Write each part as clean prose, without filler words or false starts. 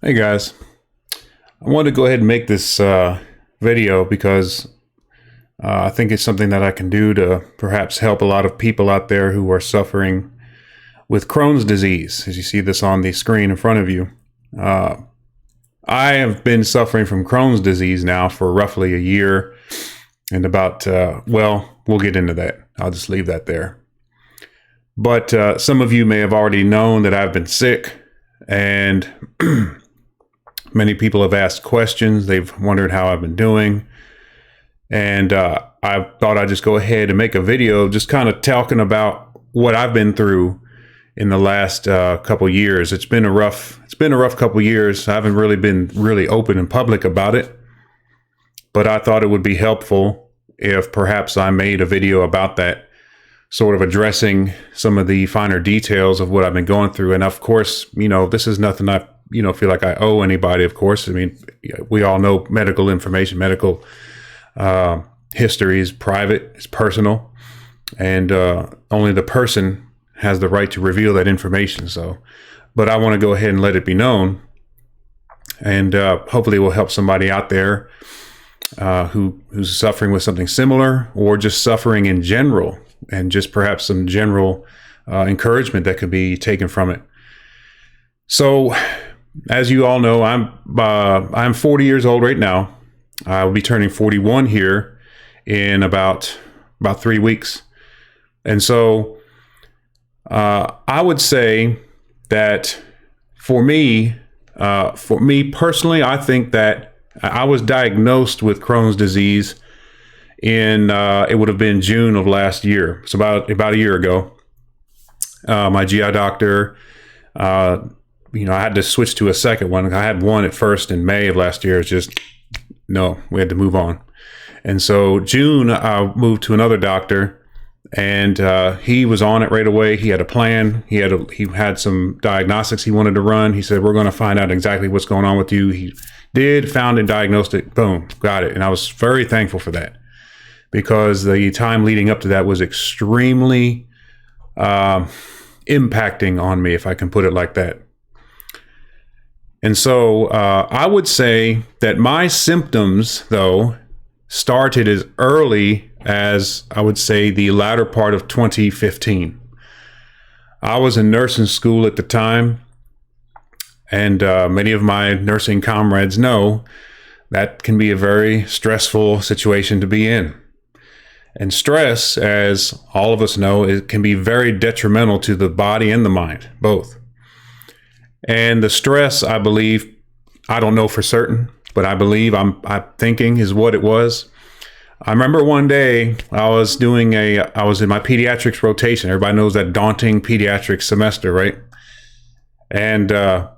Hey guys, I wanted to go ahead and make this video because I think it's something that I can do to perhaps help a lot of people out there who are suffering with Crohn's disease. As you see this on the screen in front of you, I have been suffering from Crohn's disease now for roughly a year and about, well, we'll get into that. I'll just leave that there. But some of you may have already known that I've been sick, and many people have asked questions. They've wondered how I've been doing. And I thought I'd just go ahead and make a video just kind of talking about what I've been through in the last couple years. It's been a rough couple years. I haven't really been open and public about it. But I thought it would be helpful if perhaps I made a video about that, sort of addressing some of the finer details of what I've been going through. And of course, this is nothing I feel like I owe anybody, of course. I mean, we all know medical information, medical history is private, it's personal, and only the person has the right to reveal that information. So, but I want to go ahead and let it be known, and hopefully it will help somebody out there who's suffering with something similar, or just suffering in general, and just perhaps some general encouragement that could be taken from it. So, as you all know, I'm 40 years old right now. I will be turning 41 here in about 3 weeks. And so I would say that for me personally, I think that I was diagnosed with Crohn's disease in it would have been June of last year. So about a year ago. My GI doctor, I had to switch to a second one. I had one at first in May of last year. It's just, no, we had to move on. And so June, I moved to another doctor, and he was on it right away. He had a plan. He had some diagnostics he wanted to run. He said, we're going to find out exactly what's going on with you. He did, found and diagnosed it. Boom, got it. And I was very thankful for that, because the time leading up to that was extremely impacting on me, if I can put it like that. And so I would say that my symptoms, though, started as early as, I would say, the latter part of 2015. I was in nursing school at the time, and many of my nursing comrades know that can be a very stressful situation to be in. And stress, as all of us know, it can be very detrimental to the body and the mind, both. And the stress, I believe, I don't know for certain, but I believe I'm thinking is what it was. I remember one day I was in my pediatrics rotation. Everybody knows that daunting pediatrics semester, right? And I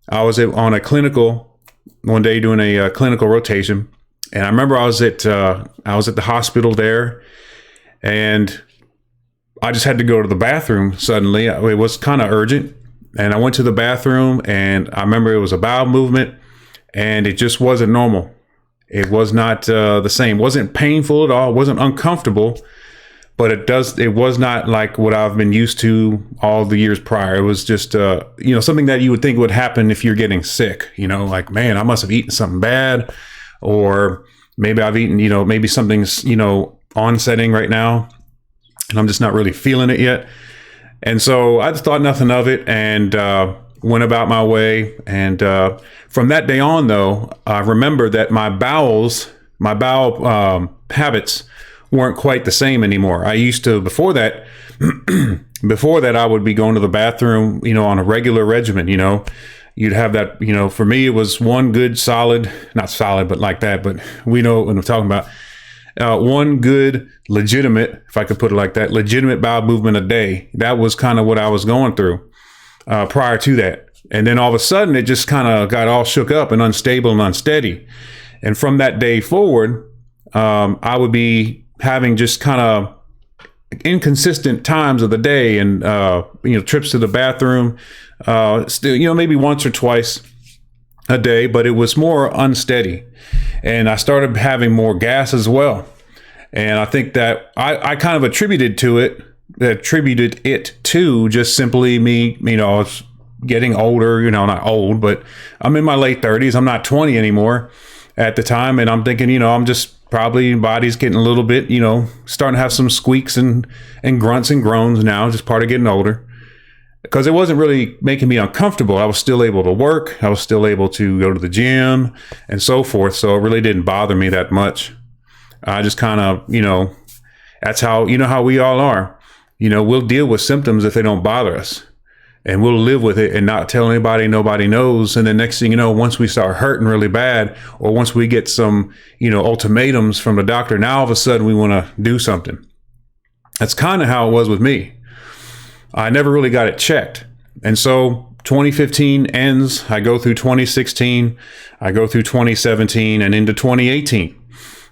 was on a clinical one day doing a clinical rotation. And I remember I was at the hospital there, and I just had to go to the bathroom suddenly. It was kind of urgent. And I went to the bathroom, and I remember it was a bowel movement, and it just wasn't normal. It was not the same. It wasn't painful at all. It wasn't uncomfortable, but it was not like what I've been used to all the years prior. It was just, something that you would think would happen if you're getting sick, like, man, I must have eaten something bad, or maybe I've eaten, maybe something's, onsetting right now, and I'm just not really feeling it yet. And so I just thought nothing of it, and went about my way. And from that day on, though, I remember that my bowel habits weren't quite the same anymore. I used to, before that, I would be going to the bathroom, on a regular regimen. You'd have that, for me, it was one good solid, not solid, but like that, but we know what I'm talking about. One good legitimate, if I could put it like that, legitimate bowel movement a day. That was kind of what I was going through prior to that. And then all of a sudden, it just kind of got all shook up and unstable and unsteady. And from that day forward, I would be having just kind of inconsistent times of the day, and trips to the bathroom, still, maybe once or twice a day, but it was more unsteady. And I started having more gas as well. And I think that I kind of attributed it to just simply me, I was getting older, you know, not old, but I'm in my late 30s. I'm not 20 anymore at the time. And I'm thinking, you know, I'm just probably body's getting a little bit, you know, starting to have some squeaks and grunts and groans now, just part of getting older. Because it wasn't really making me uncomfortable. I was still able to work. I was still able to go to the gym and so forth. So it really didn't bother me that much. I just kind of, you know, that's how, you know, how we all are. You know, we'll deal with symptoms if they don't bother us. And we'll live with it and not tell anybody, nobody knows. And the next thing you know, once we start hurting really bad, or once we get some, you know, ultimatums from the doctor, now all of a sudden we want to do something. That's kind of how it was with me. I never really got it checked. And so 2015 ends. I go through 2016. I go through 2017 and into 2018.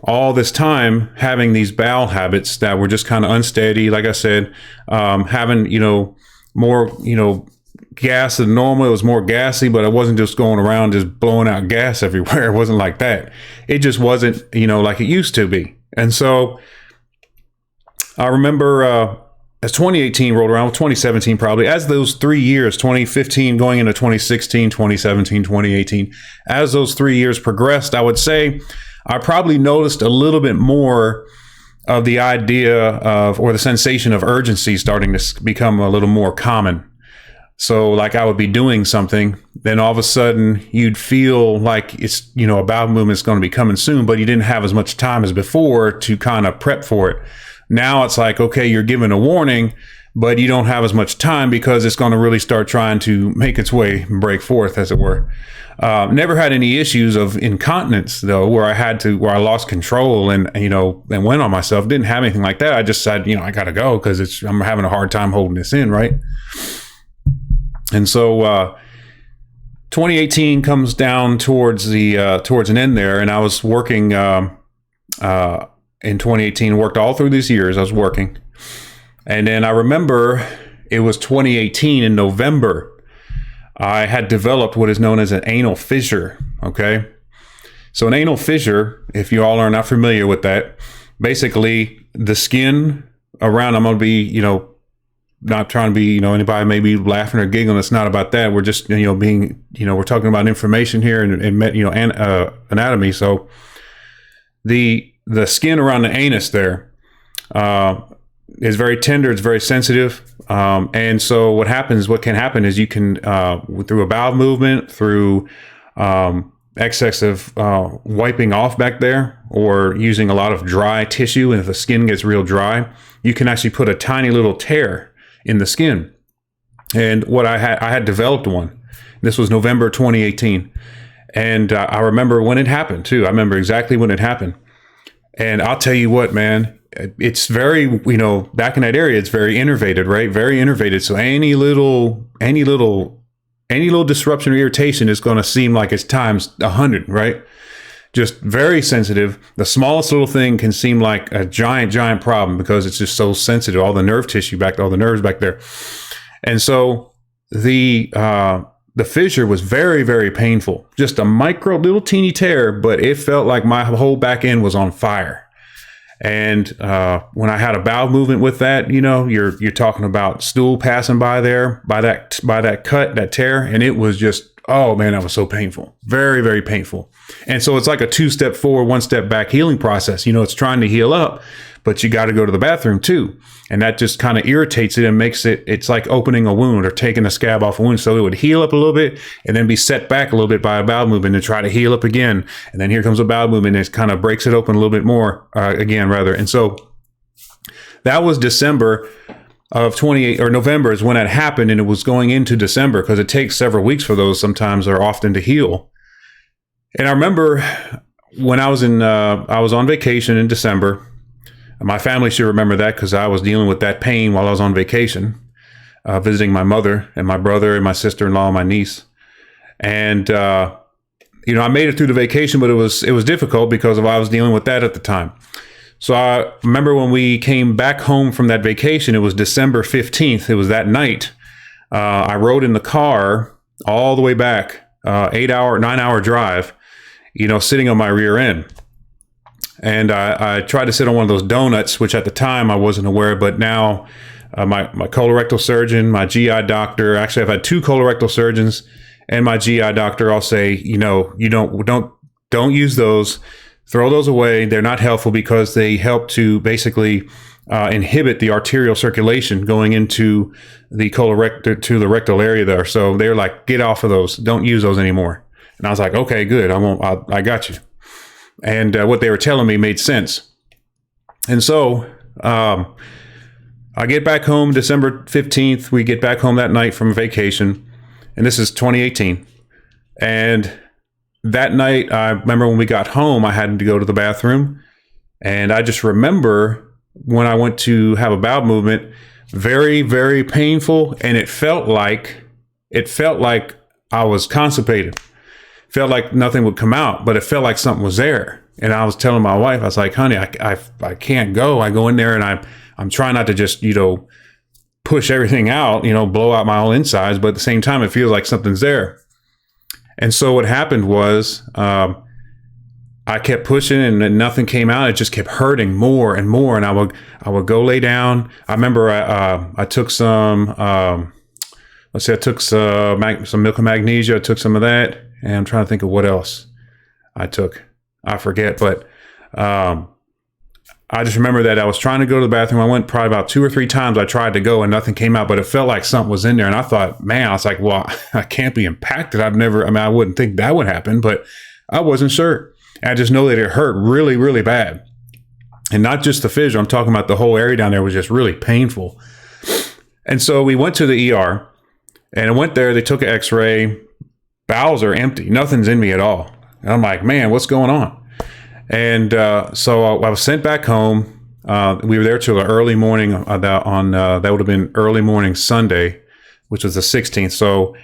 All this time having these bowel habits that were just kind of unsteady. Like I said, having, you know, more, you know, gas than normal. It was more gassy, but it wasn't just going around just blowing out gas everywhere. It wasn't like that. It just wasn't, you know, like it used to be. And so I remember, as 2018 rolled around, 2017 probably, as those 3 years, 2015 going into 2016, 2017, 2018, as those 3 years progressed, I would say I probably noticed a little bit more of the idea of, or the sensation of urgency starting to become a little more common. So like I would be doing something, then all of a sudden you'd feel like it's, you know, a bowel movement's going to be coming soon, but you didn't have as much time as before to kind of prep for it. Now it's like, okay, you're given a warning, but you don't have as much time because it's going to really start trying to make its way and break forth, as it were. Never had any issues of incontinence though, where I lost control and, you know, and went on myself. Didn't have anything like that. I just said, you know, I got to go because I'm having a hard time holding this in, right? And so 2018 comes down towards an end there, and I was working in 2018, worked all through these years. I was working. And then I remember it was 2018 in November. I had developed what is known as an anal fissure. Okay. So an anal fissure, if you all are not familiar with that, basically the skin around, I'm going to be, you know, not trying to be, you know, anybody may be laughing or giggling. It's not about that. We're just, you know, being, you know, we're talking about information here and you know, anatomy. So the skin around the anus there is very tender. It's very sensitive. And so what can happen is you can, through a bowel movement, through excess of wiping off back there, or using a lot of dry tissue, and if the skin gets real dry, you can actually put a tiny little tear in the skin. And what I had developed one. This was November 2018. And I remember when it happened too. I remember exactly when it happened. And I'll tell you what, man, it's very, you know, back in that area, it's very innervated, right? Very innervated. So any little disruption or irritation is going to seem like it's times 100, right? Just very sensitive. The smallest little thing can seem like a giant problem because it's just so sensitive. All the nerve tissue all the nerves back there. And so the fissure was very, very painful. Just a micro little teeny tear, but it felt like my whole back end was on fire. And when I had a bowel movement with that, you know, you're talking about stool passing by there, by that cut, that tear, and it was just, oh man, that was so painful. Very, very painful. And so it's like a 2-step forward, 1-step back healing process. You know, it's trying to heal up, but you got to go to the bathroom too. And that just kind of irritates it and makes it's like opening a wound or taking a scab off a wound. So it would heal up a little bit and then be set back a little bit by a bowel movement and try to heal up again. And then here comes a bowel movement and it kind of breaks it open a little bit more again, rather. And so that was December of 28, or November is when that happened. And it was going into December because it takes several weeks for those sometimes or often to heal. And I remember when I was on vacation in December. My family should remember that because I was dealing with that pain while I was on vacation, visiting my mother and my brother and my sister-in-law and my niece. And, you know, I made it through the vacation, but it was difficult because I was dealing with that at the time. So I remember when we came back home from that vacation, it was December 15th. It was that night. I rode in the car all the way back, 9-hour drive, you know, sitting on my rear end. And I tried to sit on one of those donuts, which at the time I wasn't aware, but now my colorectal surgeon, my GI doctor. Actually, I've had two colorectal surgeons and my GI doctor all say, you don't use those. Throw those away. They're not helpful because they help to basically inhibit the arterial circulation going into the colorectal to the rectal area there. So they're like, get off of those. Don't use those anymore. And I was like, okay, good. I won't. I got you. And what they were telling me made sense. And so I get back home December 15th. We get back home that night from vacation. And this is 2018. And that night, I remember when we got home, I had to go to the bathroom. And I just remember when I went to have a bowel movement, very, very painful. And it felt like I was constipated. It felt like nothing would come out, but it felt like something was there. And I was telling my wife, I was like, honey, I can't go. I go in there and I'm trying not to just, push everything out, blow out my whole insides. But at the same time, it feels like something's there. And so what happened was I kept pushing and nothing came out. It just kept hurting more and more. And I would go lay down. I remember I took some, I took some milk and magnesia. I took some of that. And I'm trying to think of what else I took. I forget. But I just remember that I was trying to go to the bathroom. I went probably about 2 or 3 times. I tried to go and nothing came out, but it felt like something was in there. And I thought, man, I was like, well, I can't be impacted. I wouldn't think that would happen, but I wasn't sure. I just know that it hurt really, really bad. And not just the fissure. I'm talking about the whole area down there was just really painful. And so we went to the ER and I went there. They took an x-ray. Bowels are empty. Nothing's in me at all. And I'm like, man, what's going on? And so I was sent back home. We were there till the early morning that would have been early morning Sunday, which was the 16th. So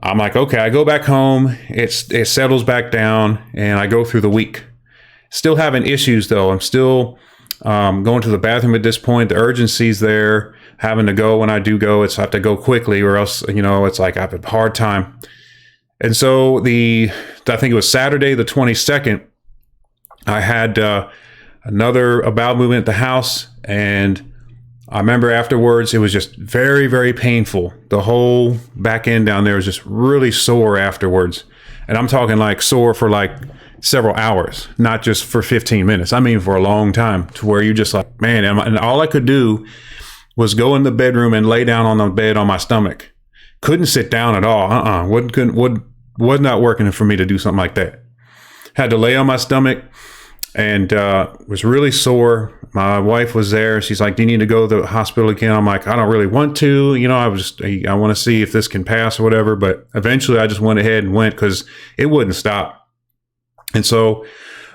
I'm like, okay, I go back home. It settles back down and I go through the week. Still having issues though. I'm still going to the bathroom at this point. The urgency's there. Having to go when I do go, I have to go quickly or else, it's like I have a hard time. And so I think it was Saturday, the 22nd, I had another bowel movement at the house. And I remember afterwards, it was just very, very painful. The whole back end down there was just really sore afterwards. And I'm talking like sore for like several hours, not just for 15 minutes. I mean, for a long time to where you're just like, man, and all I could do was go in the bedroom and lay down on the bed on my stomach. Couldn't sit down at all. Was not working for me to do something like that. Had to lay on my stomach and was really sore. My wife was there. She's like, do you need to go to the hospital again? I'm like, I don't really want to. I want to see if this can pass or whatever. But eventually I just went ahead and went because it wouldn't stop. And so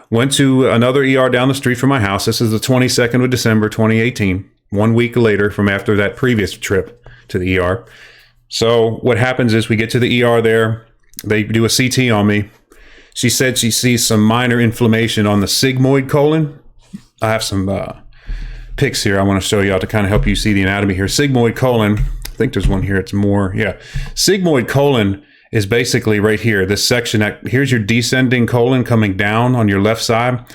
went to another ER down the street from my house. This is the 22nd of December, 2018, 1 week later from after that previous trip to the ER. So what happens is we get to the ER there. They do a CT on me. She said she sees some minor inflammation on the sigmoid colon. I have some pics here I want to show you all to kind of help you see the anatomy here. Sigmoid colon, I think there's one here. It's more, yeah. Sigmoid colon is basically right here. This section, here's your descending colon coming down on your left side.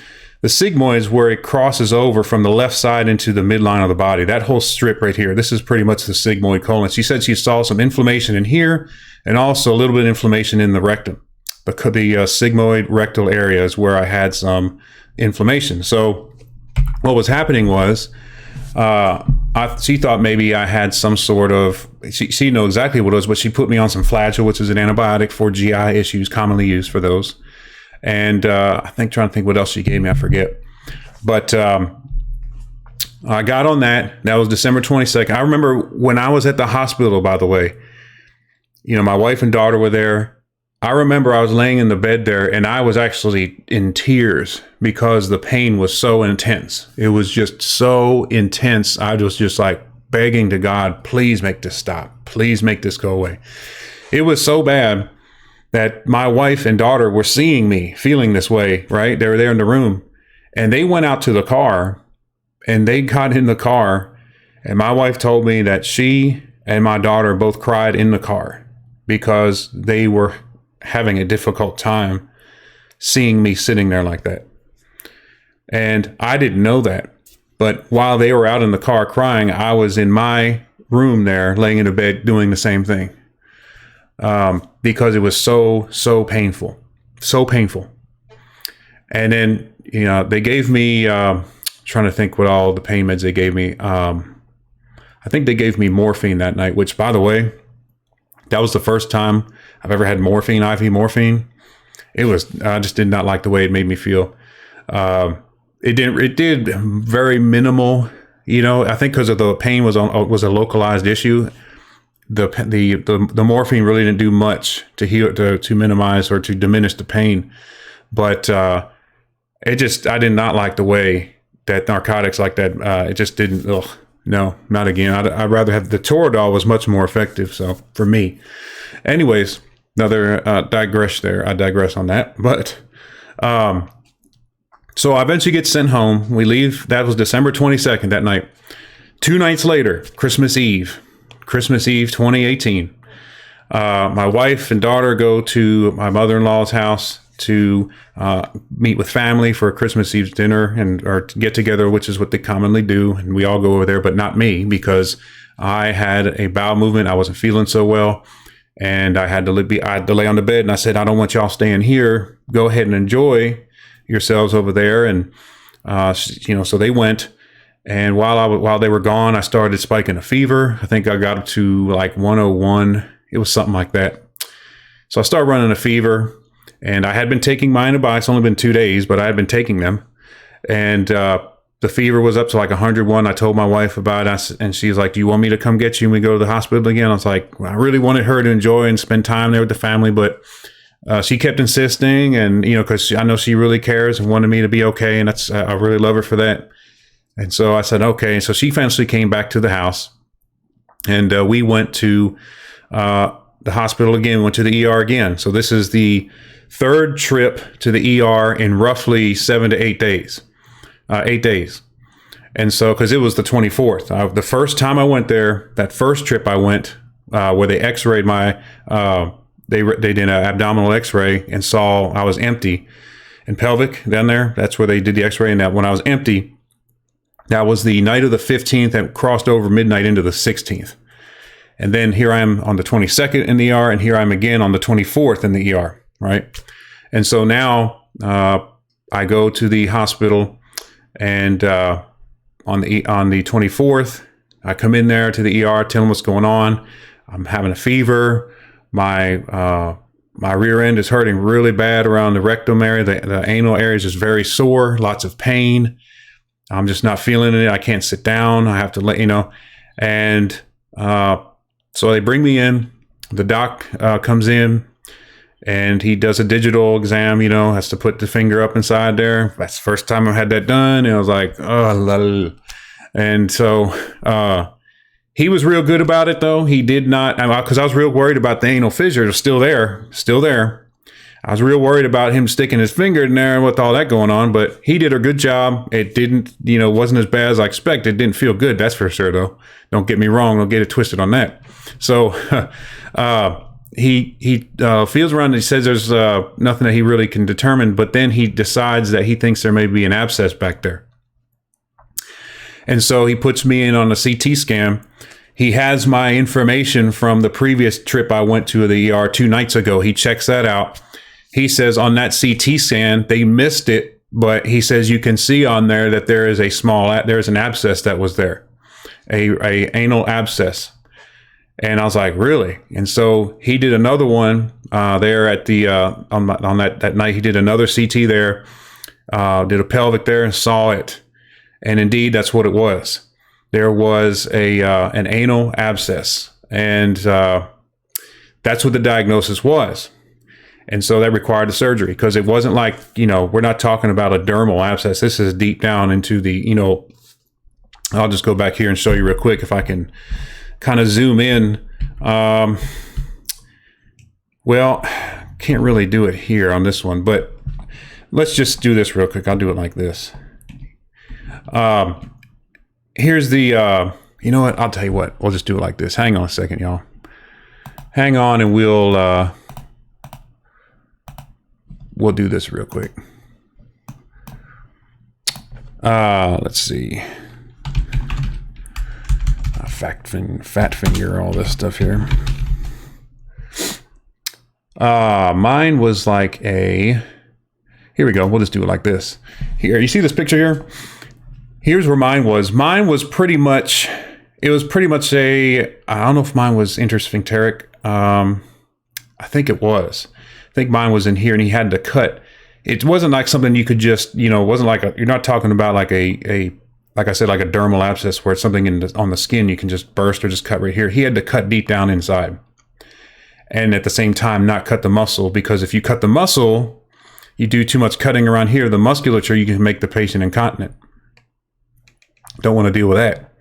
The sigmoid is where it crosses over from the left side into the midline of the body. That whole strip right here, this is pretty much the sigmoid colon. She said she saw some inflammation in here and also a little bit of inflammation in the rectum. The sigmoid rectal area is where I had some inflammation. So what was happening was she thought maybe I had some sort of, she knew exactly what it was, but she put me on some Flagyl, which is an antibiotic for GI issues, commonly used for those. And trying to think what else she gave me, I forget. But I got on that. That was December 22nd. I remember when I was at the hospital, by the way, my wife and daughter were there. I remember I was laying in the bed there and I was actually in tears because the pain was so intense. It was just so intense. I was just like begging to God, please make this stop. Please make this go away. It was so bad that my wife and daughter were seeing me feeling this way, right? They were there in the room and they went out to the car and they got in the car and my wife told me that she and my daughter both cried in the car because they were having a difficult time seeing me sitting there like that. And I didn't know that, But while they were out in the car crying, I was in my room there, laying in a bed, doing the same thing, because it was so painful, so painful. And then, you know, they gave me, trying to think what all the pain meds they gave me. I think they gave me morphine that night, which, by the way, that was the first time I've ever had morphine, IV morphine. It was, I just did not like the way it made me feel. It did very minimal, you know, I think because of the pain was a localized issue. The morphine really didn't do much to heal, to minimize or to diminish the pain. But, I did not like the way that narcotics like that, it just didn't, no, not again. I'd rather have, the Toradol was much more effective. So for me, anyways, another digress there. I digress on that. But so I eventually get sent home. We leave. That was December 22nd that night. 2 nights later, Christmas Eve 2018. My wife and daughter go to my mother-in-law's house to meet with family for a Christmas Eve dinner or get together, which is what they commonly do. And we all go over there, but not me, because I had a bowel movement. I wasn't feeling so well. And I had to lay on the bed, and I said, I don't want y'all staying here. Go ahead and enjoy yourselves over there. And, you know, so they went. And while they were gone, I started spiking a fever. I think I got up to like 101. It was something like that. So I started running a fever, and I had been taking my antibiotics. It's only been 2 days, but I had been taking them. And the fever was up to like 101. I told my wife about it, and she's like, do you want me to come get you and we go to the hospital again? I was like, well, I really wanted her to enjoy and spend time there with the family, but she kept insisting, and, you know, because I know she really cares and wanted me to be okay. And that's, I really love her for that. And so I said, okay. So she eventually came back to the house, and we went to the hospital again, went to the ER again. So this is the third trip to the ER in roughly 7 to 8 days, 8 days. And so, because it was the 24th, the first time I went there, that first trip I went, where they x-rayed my, they did an abdominal x-ray and saw I was empty and pelvic down there. That's where they did the x-ray. And that when I was empty, that was the night of the 15th that crossed over midnight into the 16th. And then here I am on the 22nd in the ER, and here I'm again on the 24th in the ER, right? And so now I go to the hospital, and on the 24th, I come in there to the ER, tell them what's going on. I'm having a fever. My rear end is hurting really bad around the rectum area. The anal area is just very sore, lots of pain. I'm just not feeling it. I can't sit down. I have to let you know. And so they bring me in. The doc comes in, and he does a digital exam, you know, has to put the finger up inside there. That's the first time I've had that done. And I was like, oh, and so he was real good about it, though. He did not, because I was real worried about the anal fissure. It was still there. I was real worried about him sticking his finger in there with all that going on, but he did a good job. It didn't, you know, wasn't as bad as I expected. It didn't feel good, that's for sure, though. Don't get me wrong. Don't get it twisted on that. So he feels around and he says there's nothing that he really can determine, but then he decides that he thinks there may be an abscess back there. And so he puts me in on a CT scan. He has my information from the previous trip I went to the ER 2 nights ago. He checks that out. He says on that CT scan, they missed it, but he says you can see on there that there is there's an abscess that was there, a anal abscess. And I was like, really? And so he did another one there at the on that night. He did another CT there, did a pelvic there, and saw it. And indeed, that's what it was. There was an anal abscess, and that's what the diagnosis was. And so that required a surgery, because it wasn't like, you know, we're not talking about a dermal abscess. This is deep down into the, you know, I'll just go back here and show you real quick if I can kind of zoom in. Well, can't really do it here on this one, but let's just do this real quick. I'll do it like this. Here's the, you know what? I'll tell you what. We'll just do it like this. Hang on a second, y'all. Hang on, and we'll do this real quick. Let's see. Fat finger, all this stuff here. Mine was like a, here we go. We'll just do it like this. Here, you see this picture here? Here's where mine was. Mine was pretty much, it was pretty much a, I don't know if mine was intersphincteric. I think it was. I think mine was in here, and he had to cut. It wasn't like something you could just, you know, it wasn't like a, you're not talking about like like I said, like a dermal abscess where it's something on the skin you can just burst or just cut right here. He had to cut deep down inside. And at the same time, not cut the muscle, because if you cut the muscle, you do too much cutting around here, the musculature, you can make the patient incontinent. Don't want to deal with that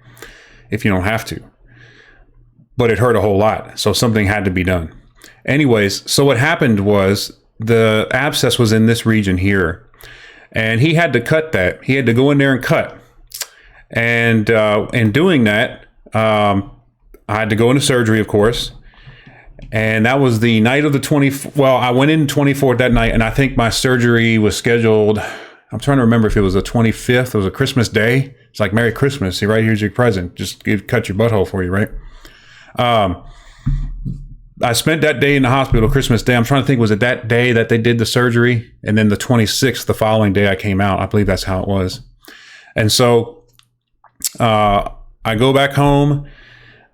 if you don't have to. But it hurt a whole lot, so something had to be done. Anyways, so what happened was the abscess was in this region here, and he had to cut that. He had to go in there and cut. And in doing that, I had to go into surgery, of course. And that was the night of the 20th. Well, I went in 24th that night, and I think my surgery was scheduled. I'm trying to remember if it was the 25th. It was a Christmas day. It's like Merry Christmas. See, right here's your present. Just cut your butthole for you, right? I spent that day in the hospital, Christmas Day. I'm trying to think, was it that day that they did the surgery? And then the 26th, the following day I came out. I believe that's how it was. And so I go back home.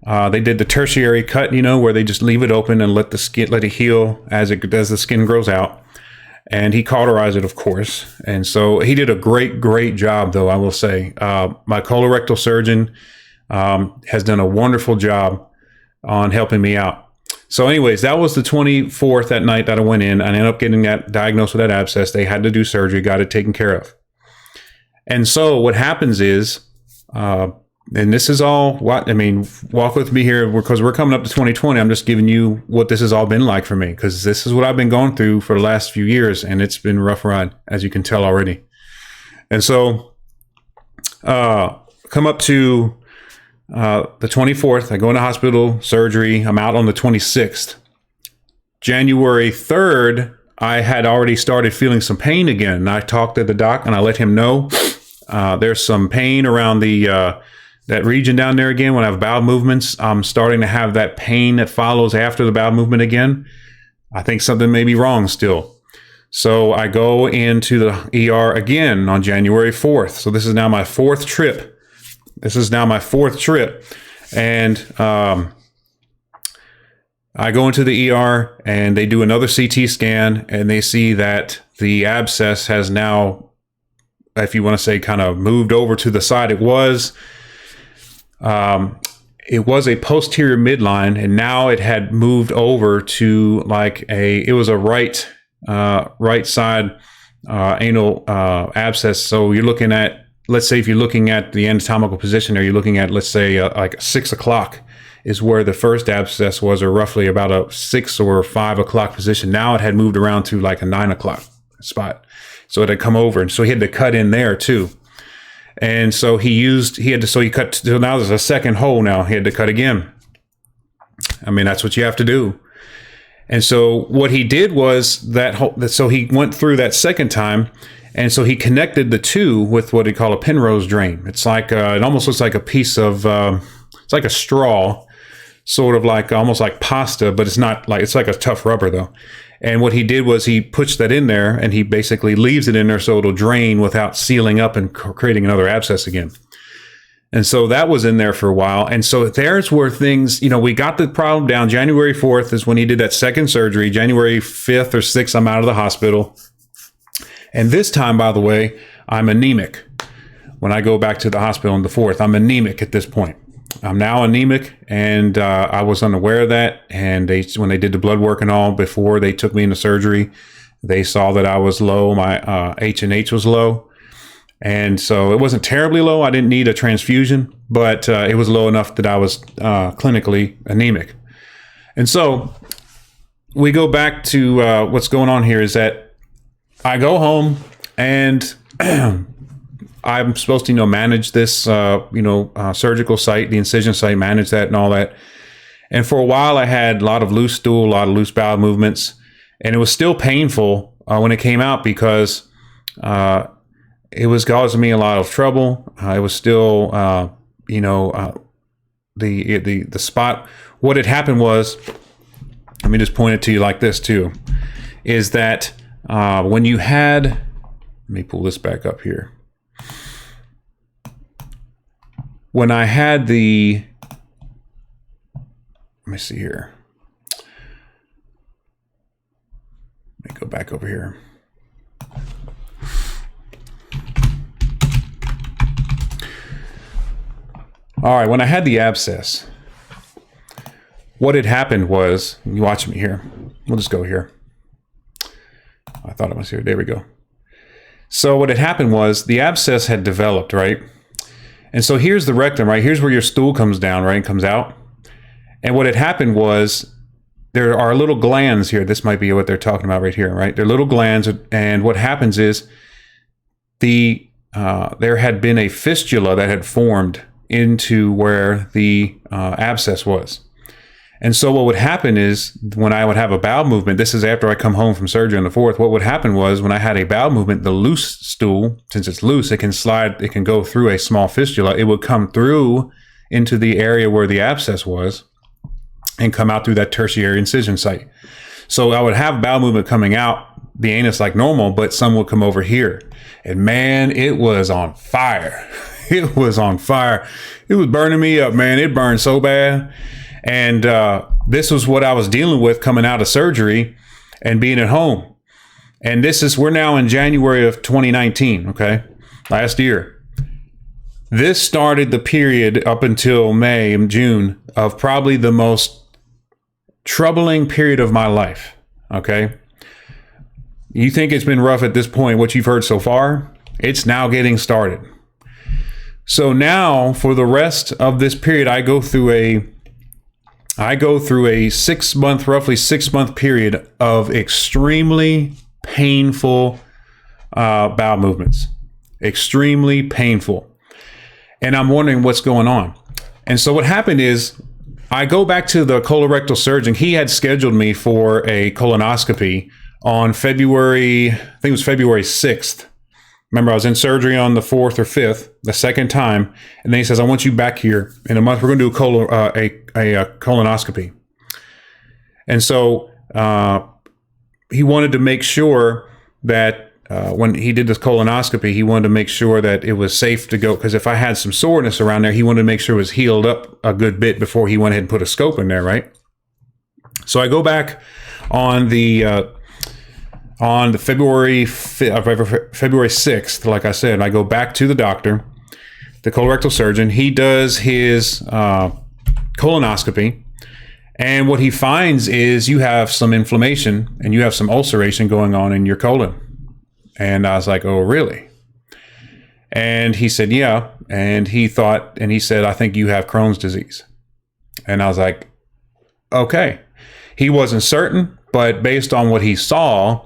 They did the tertiary cut, you know, where they just leave it open and let it heal as the skin grows out. And he cauterized it, of course. And so he did a great job, though, I will say. My colorectal surgeon has done a wonderful job on helping me out. So anyways, that was the 24th that night that I went in. I ended up getting that diagnosed with that abscess. They had to do surgery, got it taken care of. And so what happens is, and this is all what, I mean, walk with me here because we're coming up to 2020. I'm just giving you what this has all been like for me, because this is what I've been going through for the last few years, and it's been a rough ride, as you can tell already. And so come up to the 24th, I go into hospital, surgery. I'm out on the 26th. January 3rd, I had already started feeling some pain again. I talked to the doc and I let him know there's some pain around that region down there again. When I have bowel movements, I'm starting to have that pain that follows after the bowel movement again. I think something may be wrong still. So I go into the ER again on January 4th. So this is now my fourth trip. And I go into the ER and they do another CT scan, and they see that the abscess has now, if you want to say, kind of moved over to the side. It was a posterior midline, and now it had moved over to like it was a right side anal abscess. So you're looking at, let's say if you're looking at the anatomical position there, you're looking at, let's say like 6 o'clock is where the first abscess was, or roughly about a 6 or 5 o'clock position. Now it had moved around to like a 9 o'clock spot. So it had come over, and so he had to cut in there too. And so he cut, so now there's a second hole now. He had to cut again. I mean, that's what you have to do. And so what he did was so he went through that second time, and so he connected the two with what he call a Penrose drain. It's like, it almost looks like a piece of, it's like a straw, sort of like, almost like pasta, but it's not like, it's like a tough rubber though. And what he did was he puts that in there, and he basically leaves it in there so it'll drain without sealing up and creating another abscess again. And so that was in there for a while. And so there's where things, we got the problem down. January 4th is when he did that second surgery. January 5th or 6th, I'm out of the hospital. And this time, by the way, I'm anemic. When I go back to the hospital on the 4th, I'm anemic at this point. I'm now anemic, and I was unaware of that. And when they did the blood work and all before they took me into surgery, they saw that I was low. My H&H was low. And so it wasn't terribly low. I didn't need a transfusion, but it was low enough that I was clinically anemic. And so we go back to what's going on here is that I go home, and I'm supposed to, manage this, surgical site, the incision site, manage that and all that. And for a while, I had a lot of loose stool, a lot of loose bowel movements, and it was still painful when it came out because it was causing me a lot of trouble. It was still, the the spot. What had happened was, let me just point it to you like this too, is that when you had, let me pull this back up here. When I had the, let me see here. Let me go back over here. All right, when I had the abscess, what had happened was, you watch me here. We'll just go here. I thought it was here. There we go. So what had happened was the abscess had developed, right? And so here's the rectum, right? Here's where your stool comes down, right? And comes out. And what had happened was there are little glands here. This might be what they're talking about right here, right? They're little glands. And what happens is there had been a fistula that had formed into where the abscess was. And so what would happen is when I would have a bowel movement, this is after I come home from surgery on the 4th, what would happen was when I had a bowel movement, the loose stool, since it's loose, it can slide, it can go through a small fistula. It would come through into the area where the abscess was and come out through that tertiary incision site. So I would have bowel movement coming out the anus like normal, but some would come over here. And man, it was on fire. It was on fire. It was burning me up, man. It burned so bad. And this was what I was dealing with coming out of surgery and being at home. And we're now in January of 2019, okay? Last year. This started the period up until May and June of probably the most troubling period of my life, okay? You think it's been rough at this point, what you've heard so far? It's now getting started. So now for the rest of this period, I go through a 6-month, roughly 6-month period of extremely painful bowel movements, extremely painful. And I'm wondering what's going on. And so what happened is I go back to the colorectal surgeon. He had scheduled me for a colonoscopy on February, I think it was February 6th. Remember, I was in surgery on the 4th or 5th, the second time. And then he says, I want you back here in a month. We're going to do a colonoscopy. And so he wanted to make sure that when he did this colonoscopy, he wanted to make sure that it was safe to go. Because if I had some soreness around there, he wanted to make sure it was healed up a good bit before he went ahead and put a scope in there, right? So I go back on the February 6th, like I said, I go back to the doctor, the colorectal surgeon. He does his colonoscopy. And what he finds is you have some inflammation and you have some ulceration going on in your colon. And I was like, oh, really? And he said, yeah. And he said, I think you have Crohn's disease. And I was like, okay. He wasn't certain, but based on what he saw,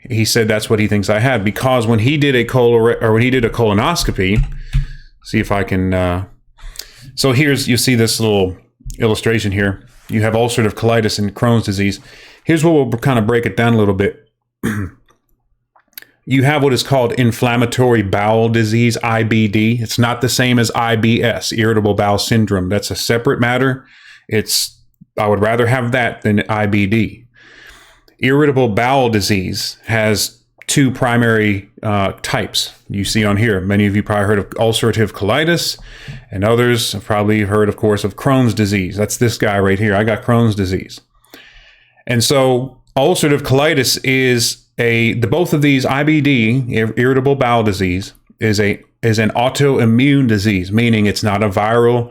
he said that's what he thinks I had, because when he did a colonoscopy, see if I can. So you see this little illustration here. You have ulcerative colitis and Crohn's disease. Here's what we'll kind of break it down a little bit. You have what is called inflammatory bowel disease, IBD. It's not the same as IBS, irritable bowel syndrome. That's a separate matter. I would rather have that than IBD. Irritable bowel disease has two primary types. You see on here, many of you probably heard of ulcerative colitis, and others have probably heard, of course, of Crohn's disease. That's this guy right here. I got Crohn's disease. And so ulcerative colitis is both of these, IBD, irritable bowel disease, is an autoimmune disease, meaning it's not a viral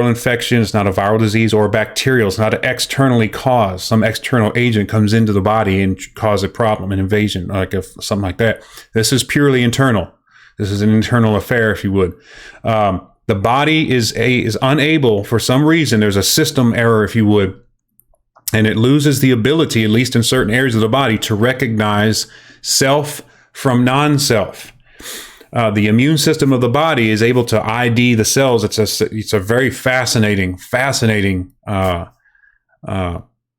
infection, it's not a viral disease or bacterial, it's not externally caused. Some external agent comes into the body and cause a problem, an invasion, something like that. This is purely internal. This is an internal affair, if you would. The body is unable, for some reason, there's a system error, if you would, and it loses the ability, at least in certain areas of the body, to recognize self from non-self. The immune system of the body is able to ID the cells. It's a very fascinating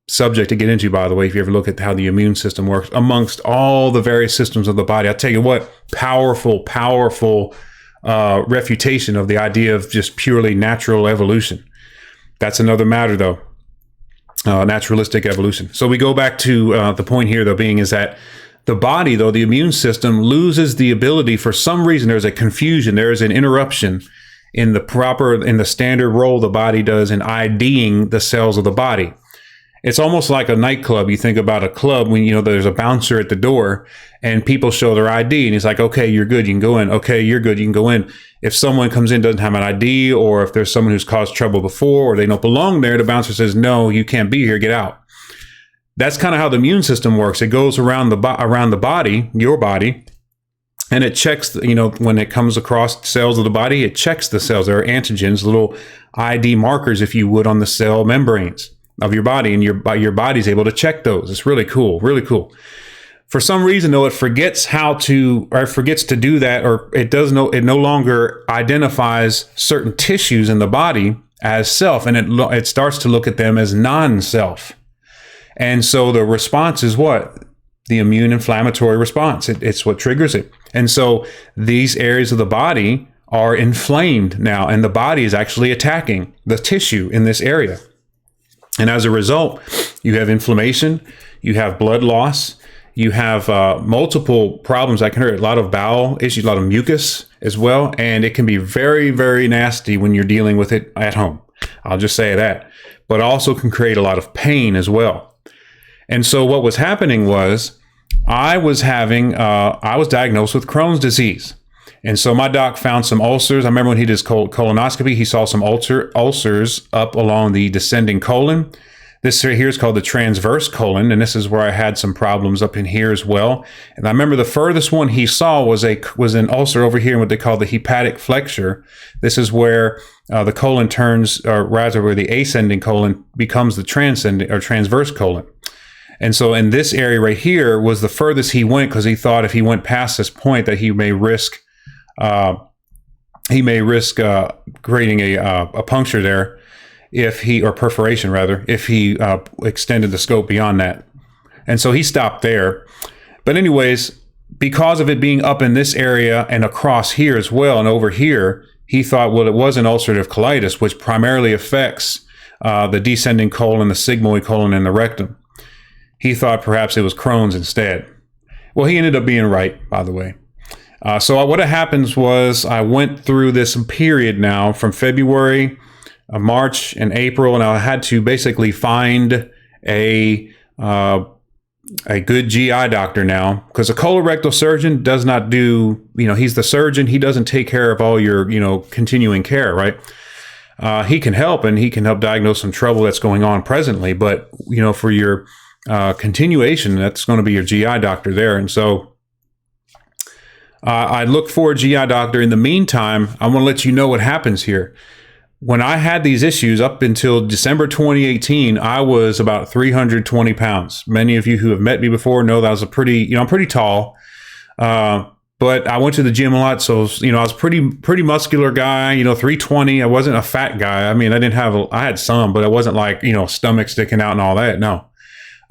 subject to get into, by the way, if you ever look at how the immune system works amongst all the various systems of the body. I'll tell you what, powerful refutation of the idea of just purely natural evolution. That's another matter, though. Naturalistic evolution. So we go back to the point here, though, being is that the body, though, the immune system loses the ability, for some reason, there's a confusion, there is an interruption in the standard role the body does in IDing the cells of the body. It's almost like a nightclub. You think about a club when, there's a bouncer at the door and people show their ID and he's like, okay, you're good, you can go in. Okay, you're good, you can go in. If someone comes in, doesn't have an ID, or if there's someone who's caused trouble before, or they don't belong there, the bouncer says, no, you can't be here, get out. That's kind of how the immune system works. It goes around the body, your body, and it checks, when it comes across cells of the body, it checks the cells. There are antigens, little ID markers, if you would, on the cell membranes of your body, and your body's able to check those. It's really cool, really cool. For some reason, though, it forgets to do that, or it no longer identifies certain tissues in the body as self, and it starts to look at them as non-self. And so the response is what? The immune inflammatory response. It's what triggers it. And so these areas of the body are inflamed now, and the body is actually attacking the tissue in this area. And as a result, you have inflammation, you have blood loss, you have multiple problems that can hurt, a lot of bowel issues, a lot of mucus as well. And it can be very, very nasty when you're dealing with it at home. I'll just say that. But also can create a lot of pain as well. And so what was happening was I was diagnosed with Crohn's disease. And so my doc found some ulcers. I remember when he did his colonoscopy, he saw some ulcers up along the descending colon. This here is called the transverse colon, and this is where I had some problems up in here as well. And I remember the furthest one he saw was an ulcer over here in what they call the hepatic flexure. This is where the colon turns, or rather where the ascending colon becomes the transcending or transverse colon. And so in this area right here was the furthest he went, because he thought if he went past this point that he may risk creating a puncture there, or perforation rather, if he extended the scope beyond that. And so he stopped there. But anyways, because of it being up in this area and across here as well and over here, he thought, well, it was an ulcerative colitis, which primarily affects the descending colon, the sigmoid colon, and the rectum. He thought perhaps it was Crohn's instead. Well, he ended up being right, by the way. So what happens was I went through this period now from February, March, and April, and I had to basically find a good GI doctor now, because a colorectal surgeon does not do, he's the surgeon. He doesn't take care of all your, continuing care, right? He can help, and he can help diagnose some trouble that's going on presently, but, for your continuation, that's going to be your GI doctor there. And so I look for a GI doctor. In the meantime, I want to let you know what happens here. When I had these issues up until December 2018, I was about 320 pounds. Many of you who have met me before know that I was I'm pretty tall, but I went to the gym a lot. So, I was pretty muscular guy, 320. I wasn't a fat guy. I mean, I had some, but it wasn't like, stomach sticking out and all that. No.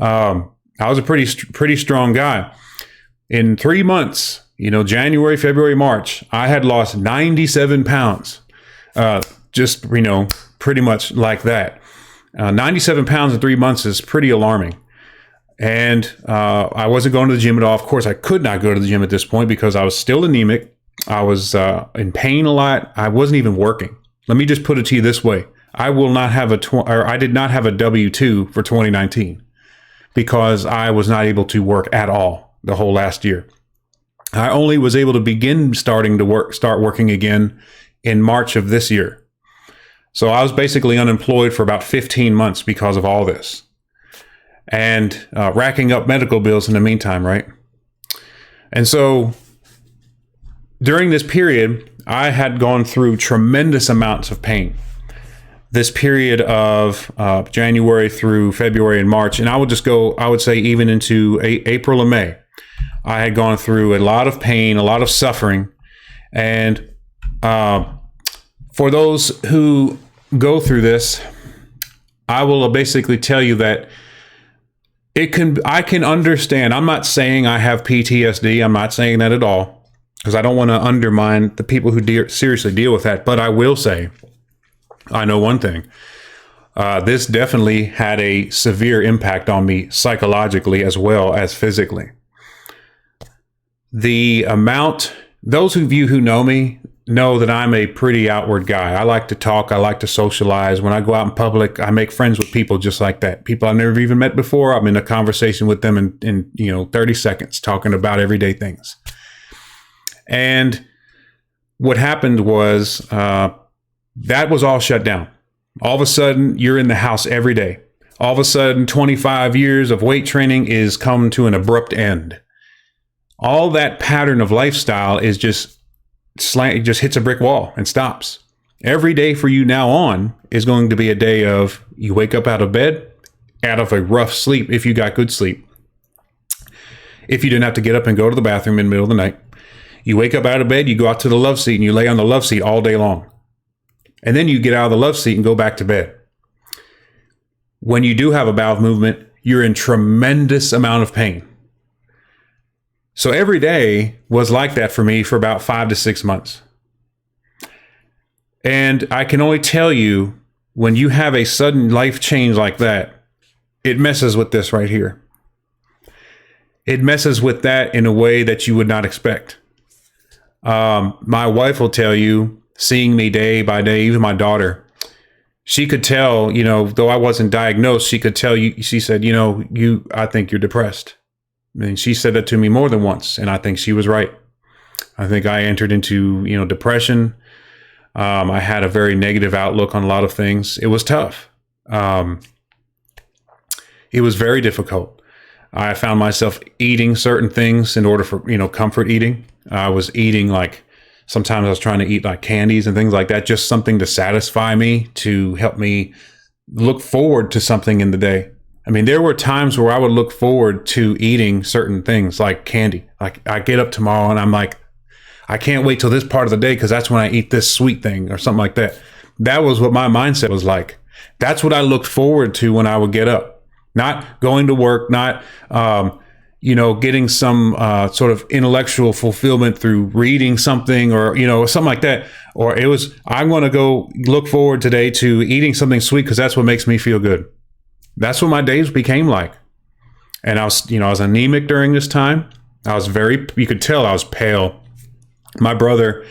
I was a pretty strong guy. In 3 months, January, February, March, I had lost 97 pounds. Just, pretty much like that. 97 pounds in 3 months is pretty alarming. And I wasn't going to the gym at all. Of course, I could not go to the gym at this point because I was still anemic. I was in pain a lot. I wasn't even working. Let me just put it to you this way. I did not have a W-2 for 2019 because I was not able to work at all the whole last year. I only was able to start working again in March of this year. So I was basically unemployed for about 15 months because of all this, and racking up medical bills in the meantime, right? And so during this period, I had gone through tremendous amounts of pain. This period of January through February and March, and I would say even into April and May, I had gone through a lot of pain, a lot of suffering. And for those who go through this, I will basically tell you that I can understand. I'm not saying I have PTSD. I'm not saying that at all. because I don't want to undermine the people who seriously deal with that. But I will say, I know one thing. This definitely had a severe impact on me psychologically as well as physically. Those of you who know me know that I'm a pretty outward guy. I like to talk. I like to socialize. When I go out in public, I make friends with people just like that. People I've never even met before. I'm in a conversation with them in 30 seconds, talking about everyday things. And what happened was that was all shut down. All of a sudden, you're in the house every day. All of a sudden, 25 years of weight training is come to an abrupt end. All that pattern of lifestyle is just hits a brick wall and stops. Every day for you now on is going to be a day of you wake up out of bed, out of a rough sleep if you got good sleep. If you didn't have to get up and go to the bathroom in the middle of the night, you wake up out of bed, you go out to the love seat and you lay on the love seat all day long. And then you get out of the love seat and go back to bed. When you do have a bowel movement, you're in tremendous amount of pain. So every day was like that for me for about 5 to 6 months. And I can only tell you, when you have a sudden life change like that, it messes with this right here. It messes with that in a way that you would not expect. My wife will tell you, seeing me day by day, even my daughter, she could tell, though I wasn't diagnosed, she could tell you, she said, I think you're depressed. I mean, she said that to me more than once, and I think she was right. I think I entered into, depression. I had a very negative outlook on a lot of things. It was tough. It was very difficult. I found myself eating certain things in order for, comfort eating. I was eating sometimes I was trying to eat candies and things like that, just something to satisfy me, to help me look forward to something in the day. I mean, there were times where I would look forward to eating certain things like candy. Like I get up tomorrow and I'm like, I can't wait till this part of the day because that's when I eat this sweet thing or something like that. That was what my mindset was like. That's what I looked forward to when I would get up. Not going to work, not, getting some sort of intellectual fulfillment through reading something or, something like that. Or it was, I'm going to go look forward today to eating something sweet because that's what makes me feel good. That's what my days became like. And I was anemic during this time. You could tell I was pale. My brother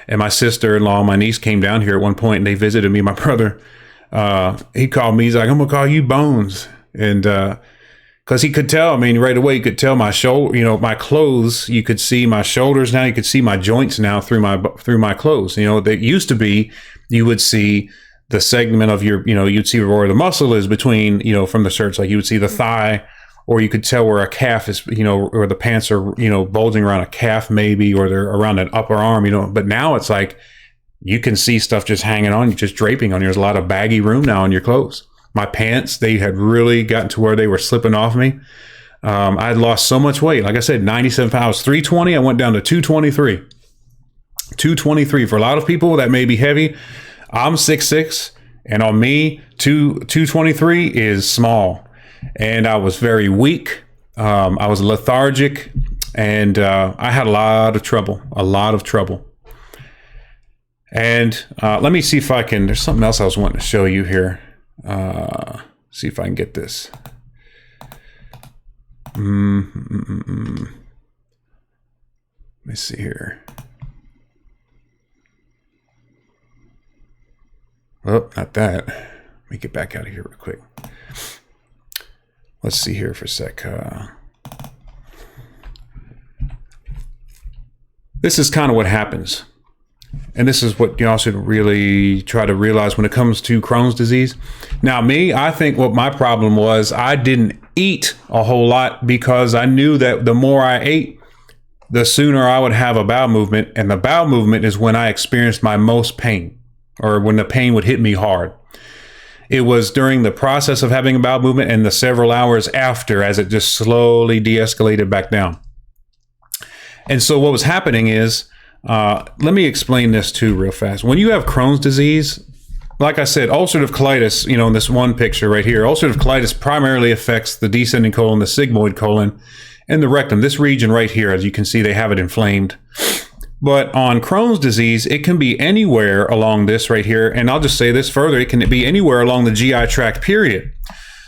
and my sister-in-law, my niece came down here at one point and they visited me. My brother, he called me, he's like, I'm going to call you Bones. And, cause he could tell, right away, you could tell my shoulder, my clothes, you could see my shoulders now, you could see my joints now through my clothes. They used to be, you would see the segment of your, you'd see where the muscle is between, from the shirts, like you would see the thigh, or you could tell where a calf is, or the pants are, bulging around a calf maybe, or they're around an upper arm, but now it's like, you can see stuff just hanging on you, just draping on you. There's a lot of baggy room now on your clothes. My pants, they had really gotten to where they were slipping off me. I had lost so much weight. Like I said, 97 pounds, 320, I went down to 223. 223. For a lot of people, that may be heavy. I'm 6'6", and on me, 223 is small. And I was very weak. I was lethargic, and I had a lot of trouble. And let me see if I can, there's something else I was wanting to show you here. See if I can get this. Let me see here. Oh, not that. Let me get back out of here real quick. Let's see here for a sec. This is kind of what happens. And this is what y'all should really try to realize when it comes to Crohn's disease. Now, I think what my problem was, I didn't eat a whole lot because I knew that the more I ate, the sooner I would have a bowel movement. And the bowel movement is when I experienced my most pain, or when the pain would hit me hard. It was during the process of having a bowel movement and the several hours after, as it just slowly de-escalated back down. And so what was happening is, let me explain this too real fast. When you have Crohn's disease, like I said, ulcerative colitis, in this one picture right here, ulcerative colitis primarily affects the descending colon, the sigmoid colon, and the rectum. This region right here, as you can see, they have it inflamed. But on Crohn's disease, it can be anywhere along this right here. And I'll just say this further, it can be anywhere along the GI tract, period.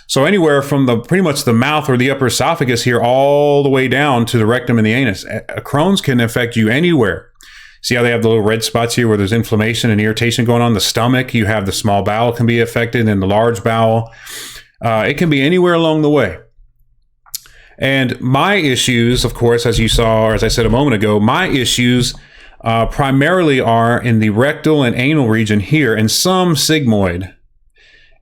So anywhere from the pretty much the mouth or the upper esophagus here all the way down to the rectum and the anus. Crohn's can affect you anywhere. See how they have the little red spots here where there's inflammation and irritation going on? The stomach, you have the small bowel can be affected, and the large bowel. It can be anywhere along the way. And my issues, of course, as you saw, or as I said a moment ago, my issues primarily are in the rectal and anal region here, and some sigmoid.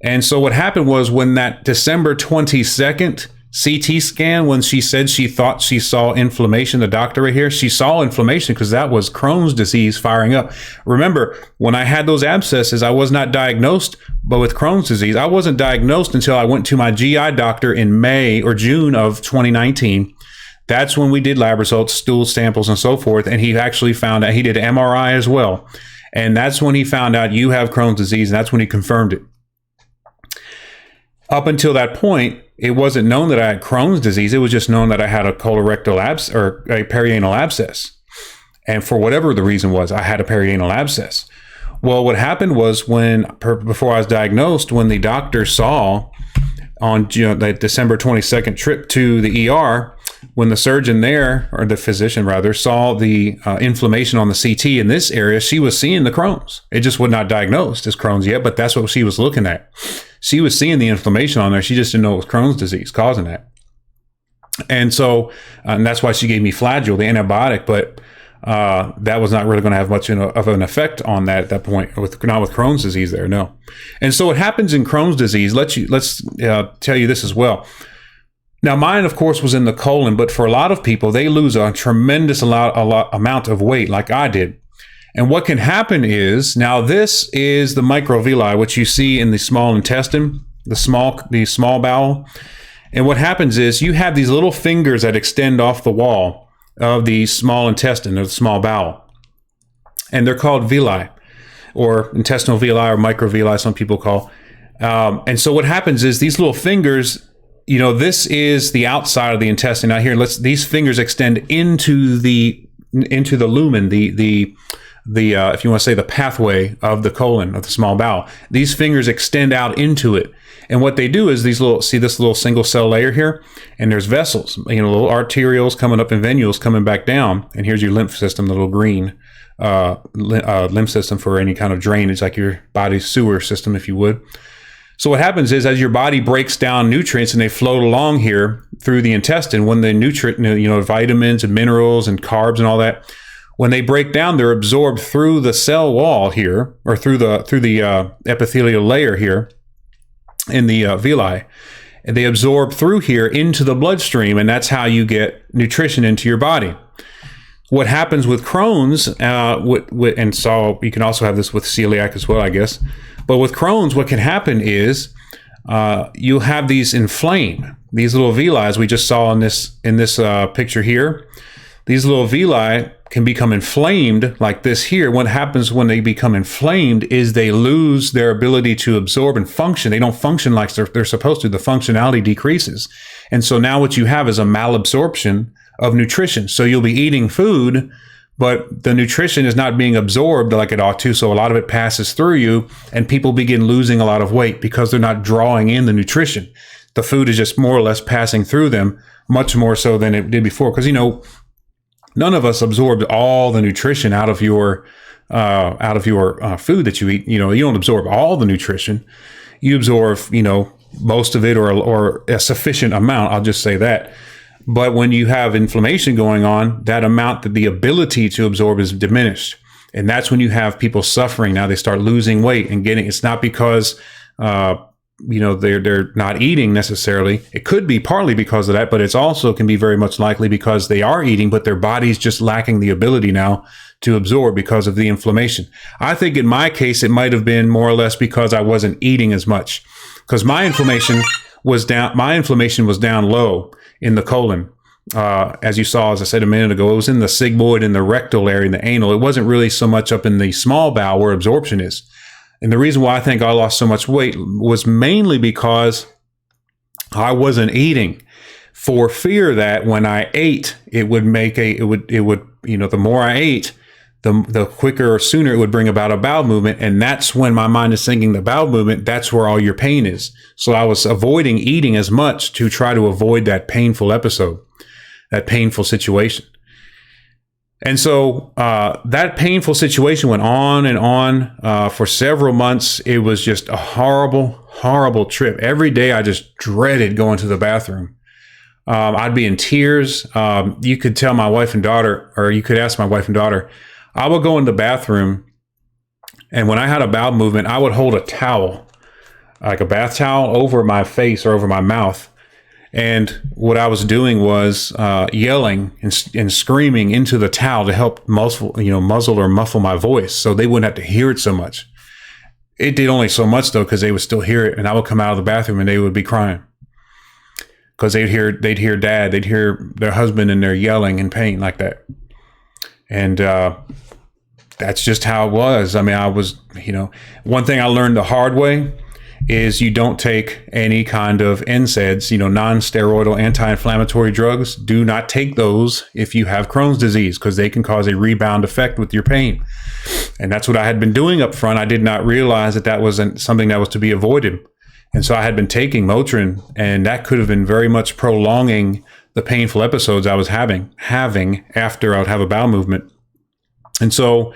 And so what happened was when that December 22nd CT scan, when she said she thought she saw inflammation, the doctor right here, she saw inflammation because that was Crohn's disease firing up. Remember, when I had those abscesses, I was not diagnosed, but with Crohn's disease, I wasn't diagnosed until I went to my GI doctor in May or June of 2019. That's when we did lab results, stool samples, and so forth. And he actually found out, he did MRI as well. And that's when he found out you have Crohn's disease, and that's when he confirmed it. Up until that point, it wasn't known that I had Crohn's disease. It was just known that I had a colorectal abscess or a perianal abscess. And for whatever the reason was, I had a perianal abscess. Well, what happened was before I was diagnosed, when the doctor saw on the December 22nd trip to the ER, when the surgeon there, or the physician rather, saw the inflammation on the CT in this area, she was seeing the Crohn's. It just was not diagnosed as Crohn's yet, but that's what she was looking at. She was seeing the inflammation on there. She just didn't know it was Crohn's disease causing that. And so, and that's why she gave me Flagyl, the antibiotic, but that was not really going to have much of an effect on that at that point, not with Crohn's disease there, no. And so what happens in Crohn's disease, let's tell you this as well. Now, mine, of course, was in the colon, but for a lot of people, they lose a tremendous amount of weight like I did. And what can happen is, now this is the microvilli, which you see in the small intestine, the small bowel. And what happens is you have these little fingers that extend off the wall of the small intestine, or the small bowel. And they're called villi, or intestinal villi, or microvilli, some people call. And so what happens is these little fingers, this is the outside of the intestine. Now here, these fingers extend into the lumen, the if you want to say the pathway of the colon, of the small bowel. These fingers extend out into it. And what they do is see this little single cell layer here, and there's vessels, little arterioles coming up and venules coming back down. And here's your lymph system, the little green lymph system for any kind of drainage, like your body's sewer system, if you would. So what happens is, as your body breaks down nutrients and they float along here through the intestine, when the vitamins and minerals and carbs and all that, when they break down, they're absorbed through the cell wall here, or through the epithelial layer here in the villi. And they absorb through here into the bloodstream, and that's how you get nutrition into your body. What happens with Crohn's, and so you can also have this with celiac as well, I guess. But with Crohn's, what can happen is you'll have these inflame, these little villi, as we just saw in this picture here. These little villi can become inflamed like this here. What happens when they become inflamed is they lose their ability to absorb and function. They don't function like they're supposed to. The functionality decreases. And so now what you have is a malabsorption of nutrition. So you'll be eating food, but the nutrition is not being absorbed like it ought to. So a lot of it passes through you, and people begin losing a lot of weight because they're not drawing in the nutrition. The food is just more or less passing through them, much more so than it did before. Because, none of us absorbed all the nutrition out of your food that you eat. You don't absorb all the nutrition. You absorb, most of it, or a sufficient amount. I'll just say that. But when you have inflammation going on, that amount, the ability to absorb is diminished. And that's when you have people suffering. Now they start losing weight and it's not because, they're not eating necessarily. It could be partly because of that, but it's also can be very much likely because they are eating, but their body's just lacking the ability now to absorb because of the inflammation. I think in my case, it might have been more or less because I wasn't eating as much, because my inflammation was down low in the colon. As you saw, as I said a minute ago, it was in the sigmoid, in the rectal area, in the anal. It wasn't really so much up in the small bowel where absorption is. And the reason why I think I lost so much weight was mainly because I wasn't eating, for fear that when I ate, the more I ate, the quicker or sooner it would bring about a bowel movement. And that's when my mind is thinking the bowel movement, that's where all your pain is. So I was avoiding eating as much to try to avoid that painful episode, that painful situation. And so that painful situation went on and on for several months. It was just a horrible, horrible trip. Every day I just dreaded going to the bathroom. I'd be in tears. You could tell my wife and daughter, or you could ask my wife and daughter, I would go in the bathroom, and when I had a bowel movement, I would hold a towel, like a bath towel, over my face or over my mouth. And what I was doing was yelling and screaming into the towel to help muzzle or muffle my voice, so they wouldn't have to hear it so much. It did only so much though, because they would still hear it, and I would come out of the bathroom and they would be crying because they'd hear dad, they'd hear their husband, and they're yelling in pain like that. And that's just how it was. I mean, one thing I learned the hard way is you don't take any kind of NSAIDs, non-steroidal anti-inflammatory drugs. Do not take those if you have Crohn's disease, because they can cause a rebound effect with your pain. And that's what I had been doing up front. I did not realize that wasn't something that was to be avoided. And so I had been taking Motrin, and that could have been very much prolonging the painful episodes I was having after I would have a bowel movement. And so,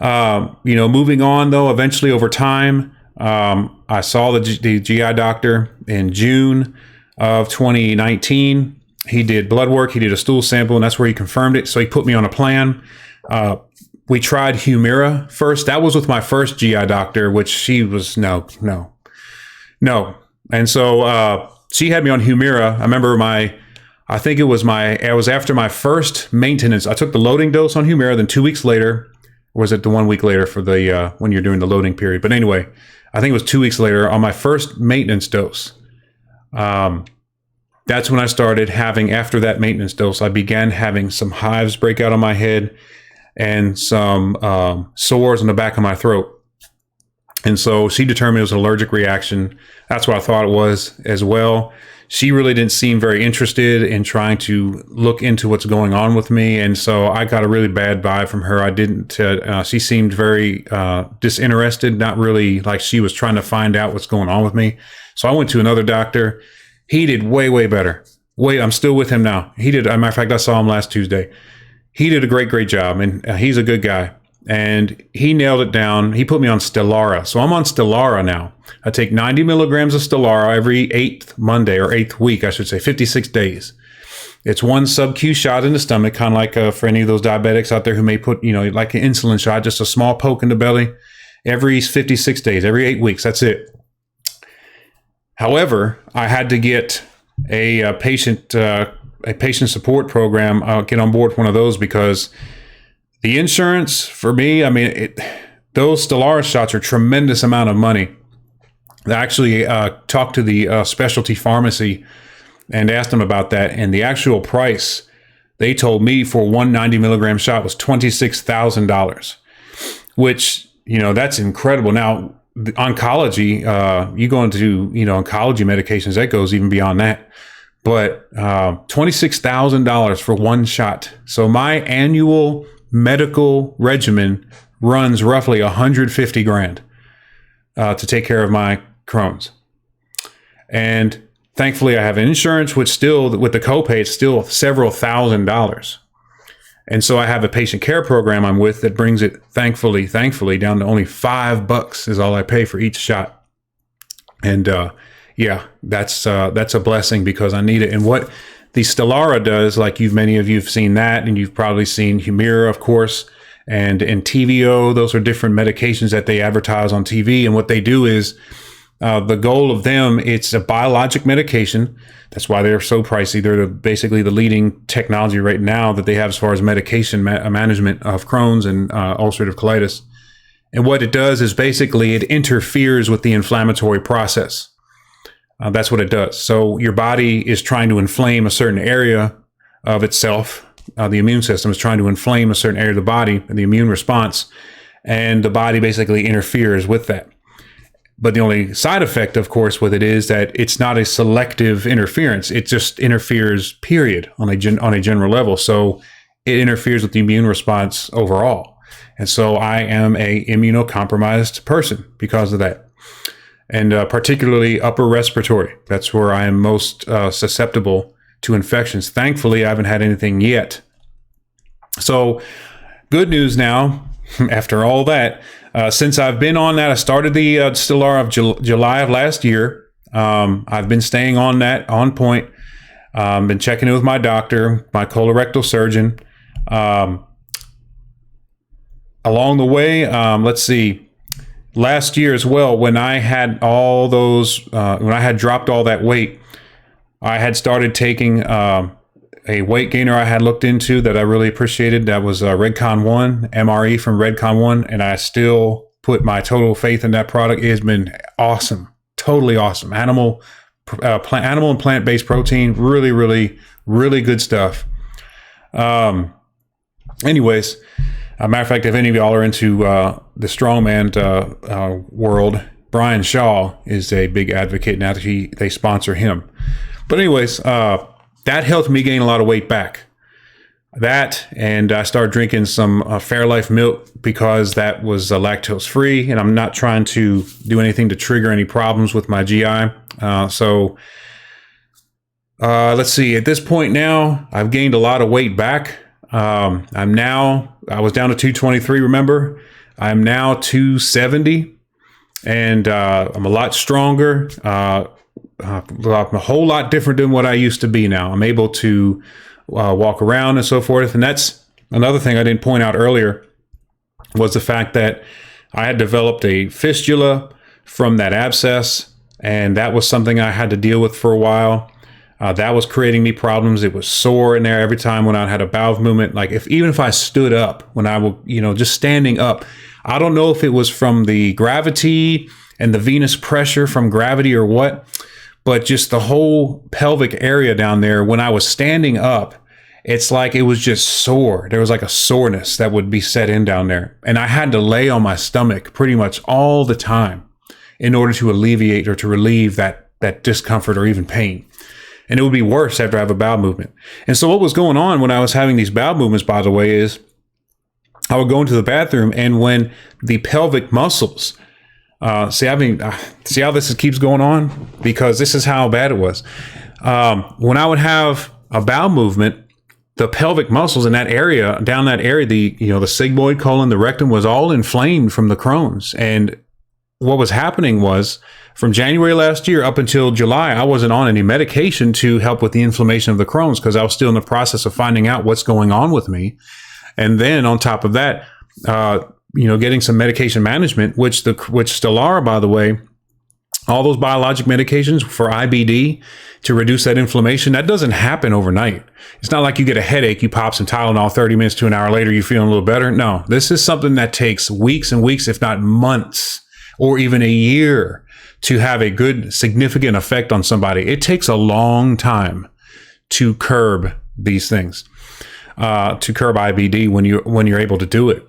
moving on though, eventually over time, I saw the GI doctor in June of 2019. He did blood work. He did a stool sample, and that's where he confirmed it. So he put me on a plan. We tried Humira first. That was with my first GI doctor, which she was no. And so she had me on Humira. I remember it was after my first maintenance. I took the loading dose on Humira, then 2 weeks later, or was it the 1 week later for the when you're doing the loading period? But anyway, I think it was 2 weeks later on my first maintenance dose. That's when I started having, after that maintenance dose, I began having some hives break out on my head and some sores in the back of my throat. And so she determined it was an allergic reaction. That's what I thought it was as well. She really didn't seem very interested in trying to look into what's going on with me. And so I got a really bad vibe from her. She seemed very disinterested, not really like she was trying to find out what's going on with me. So I went to another doctor. He did way, way better. I'm still with him now. As a matter of fact, I saw him last Tuesday. He did a great, great job, and he's a good guy. And he nailed it down. He put me on Stelara. So I'm on Stelara now. I take 90 milligrams of Stelara every 8th week, I should say, 56 days. It's one sub-Q shot in the stomach, kind of like for any of those diabetics out there who may put, like an insulin shot, just a small poke in the belly every 56 days, every 8 weeks. That's it. However, I had to get a patient support program, get on board with one of those, because the insurance for me, those Stelara shots are a tremendous amount of money. I actually talked to the specialty pharmacy and asked them about that. And the actual price they told me for one 90 milligram shot was $26,000, which, that's incredible. Now, the oncology, you go into, oncology medications, that goes even beyond that. But $26,000 for one shot. So my annual medical regimen runs roughly $150,000 to take care of my Crohn's. And thankfully I have insurance, which still, with the copay, it's still several $1,000s. And so I have a patient care program I'm with that brings it, thankfully, down to only $5 is all I pay for each shot. And that's a blessing, because I need it. And what the Stelara does, like many of you have seen that, and you've probably seen Humira, of course, and TVO. Those are different medications that they advertise on TV. And what they do is, the goal of them, it's a biologic medication. That's why they're so pricey. They're basically the leading technology right now that they have as far as medication management of Crohn's and ulcerative colitis. And what it does is basically it interferes with the inflammatory process. That's what it does. So your body is trying to inflame a certain area of itself. The immune system is trying to inflame a certain area of the body, and the immune response, and the body basically interferes with that. But the only side effect, of course, with it is that it's not a selective interference. It just interferes, period, on a general level. So it interferes with the immune response overall. And so I am a immunocompromised person because of that. And particularly upper respiratory. That's where I am most susceptible to infections. Thankfully, I haven't had anything yet. So good news now, after all that, since I've been on that, I started the Stellar of July of last year. I've been staying on that, on point. Been checking in with my doctor, my colorectal surgeon. Along the way, let's see, last year as well, when I had all those, when I had dropped all that weight, I had started taking a weight gainer I had looked into that I really appreciated. That was Redcon 1, MRE from Redcon 1, and I still put my total faith in that product. It has been awesome, totally awesome. Animal and plant-based protein, really, really, really good stuff. Anyways, matter of fact, if any of y'all are into the strongman world, Brian Shaw is a big advocate now that they sponsor him. But anyways, that helped me gain a lot of weight back. That, and I started drinking some Fairlife milk because that was lactose free, and I'm not trying to do anything to trigger any problems with my GI. Let's see, at this point now, I've gained a lot of weight back. I was down to 223, remember? I'm now 270, and I'm a lot stronger. I'm a whole lot different than what I used to be now. I'm able to walk around and so forth. And that's another thing I didn't point out earlier, was the fact that I had developed a fistula from that abscess, and that was something I had to deal with for a while. That was creating me problems. It was sore in there every time when I had a bowel movement. Like even if I stood up, when I would, just standing up, I don't know if it was from the gravity and the venous pressure from gravity or what, but just the whole pelvic area down there, when I was standing up, it's like it was just sore. There was like a soreness that would be set in down there. And I had to lay on my stomach pretty much all the time in order to alleviate or to relieve that discomfort or even pain. And it would be worse after I have a bowel movement. And so what was going on when I was having these bowel movements, by the way, is I would go into the bathroom, and when the pelvic muscles, see how this keeps going on? Because this is how bad it was. When I would have a bowel movement, the pelvic muscles in that area, down that area, the sigmoid colon, the rectum was all inflamed from the Crohn's. And what was happening was, from January last year up until July, I wasn't on any medication to help with the inflammation of the Crohn's because I was still in the process of finding out what's going on with me. And then on top of that, getting some medication management, which Stellara, by the way, all those biologic medications for IBD to reduce that inflammation, that doesn't happen overnight. It's not like you get a headache, you pop some Tylenol, 30 minutes to an hour later, you're feeling a little better. No, this is something that takes weeks and weeks, if not months, or even a year to have a good, significant effect on somebody. It takes a long time to curb these things, to curb IBD when you're able to do it.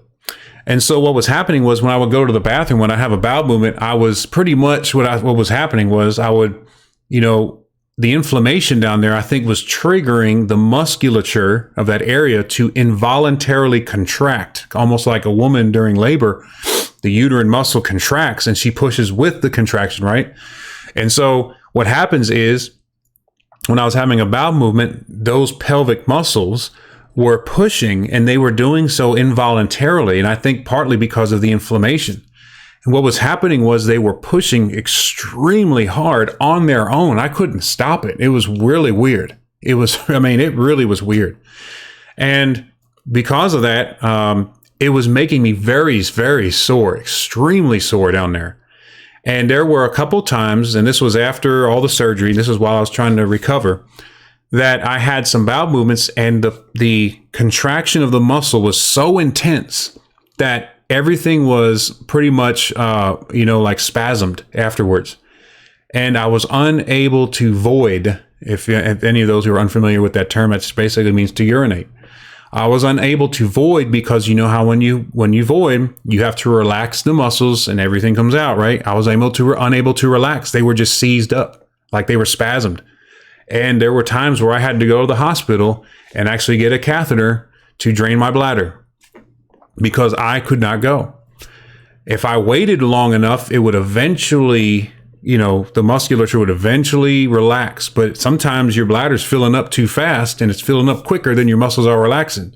And so what was happening was, when I would go to the bathroom, when I have a bowel movement, I was pretty much what was happening was I would, the inflammation down there, I think, was triggering the musculature of that area to involuntarily contract, almost like a woman during labor. The uterine muscle contracts and she pushes with the contraction, right? And so what happens is, when I was having a bowel movement, those pelvic muscles were pushing, and they were doing so involuntarily. And I think partly because of the inflammation. And what was happening was they were pushing extremely hard on their own. I couldn't stop it. It was really weird. It really was weird. And because of that, it was making me very, very sore, extremely sore down there. And there were a couple times, and this was after all the surgery, this was while I was trying to recover, that I had some bowel movements, and the contraction of the muscle was so intense that everything was pretty much, like spasmed afterwards. And I was unable to void, if any of those who are unfamiliar with that term, that basically means to urinate. I was unable to void because you know how when you void, you have to relax the muscles and everything comes out, right? I was unable to relax. They were just seized up, like they were spasmed. And there were times where I had to go to the hospital and actually get a catheter to drain my bladder. because I could not go. If I waited long enough, it would eventually, the musculature would eventually relax. But sometimes your bladder's filling up too fast and it's filling up quicker than your muscles are relaxing.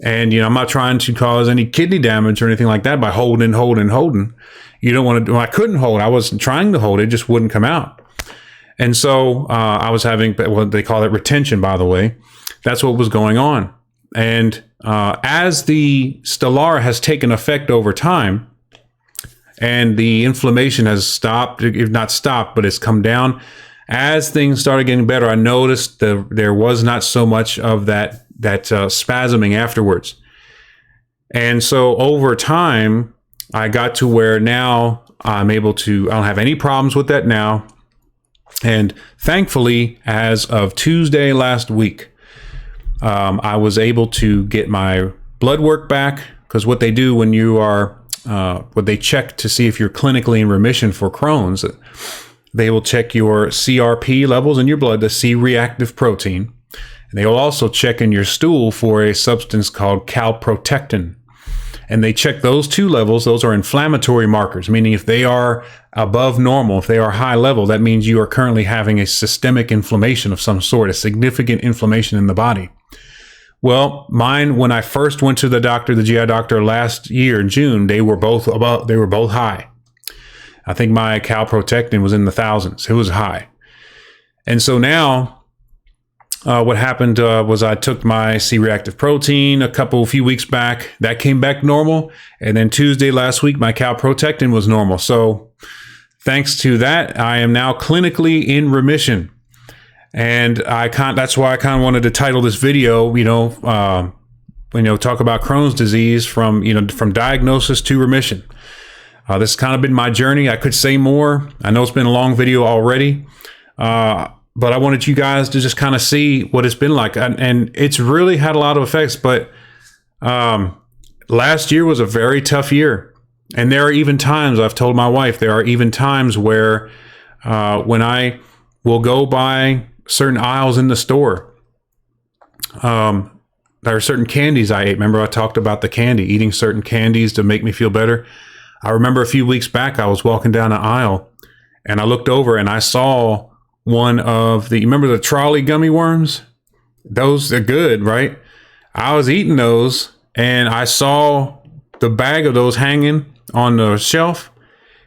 And, I'm not trying to cause any kidney damage or anything like that by holding. You don't want to do, I couldn't hold. I wasn't trying to hold. It just wouldn't come out. And so I was having what they call it retention, by the way. That's what was going on. And as the Stellara has taken effect over time, and the inflammation has stopped, if not stopped, but it's come down. As things started getting better, I noticed there was not so much of that spasming afterwards. And so over time, I got to where now I don't have any problems with that now. And thankfully, as of Tuesday last week, I was able to get my blood work back, because what they do when you are what they check to see if you're clinically in remission for Crohn's, they will check your CRP levels in your blood, the C-reactive protein. And they will also check in your stool for a substance called calprotectin. And they check those two levels. Those are inflammatory markers, meaning if they are above normal, if they are high level, that means you are currently having a systemic inflammation of some sort, a significant inflammation in the body. Well, mine, when I first went to the GI doctor last year in June, they were both high. I think my calprotectin was in the thousands. It was high. And so now what happened was I took my C-reactive protein a few weeks back. That came back normal. And then Tuesday last week, my calprotectin was normal. So thanks to that, I am now clinically in remission. And that's why I kind of wanted to title this video, talk about Crohn's disease from diagnosis to remission. This has kind of been my journey. I could say more. I know it's been a long video already, but I wanted you guys to just kind of see what it's been like. And it's really had a lot of effects, but last year was a very tough year. And there are even times, I've told my wife, there are even times where when I will go by certain aisles in the store, there are certain candies I ate. Remember I talked about the candy, eating certain candies to make me feel better. I remember a few weeks back, I was walking down an aisle and I looked over and I saw one of you remember the trolley gummy worms? Those are good, right? I was eating those and I saw the bag of those hanging on the shelf.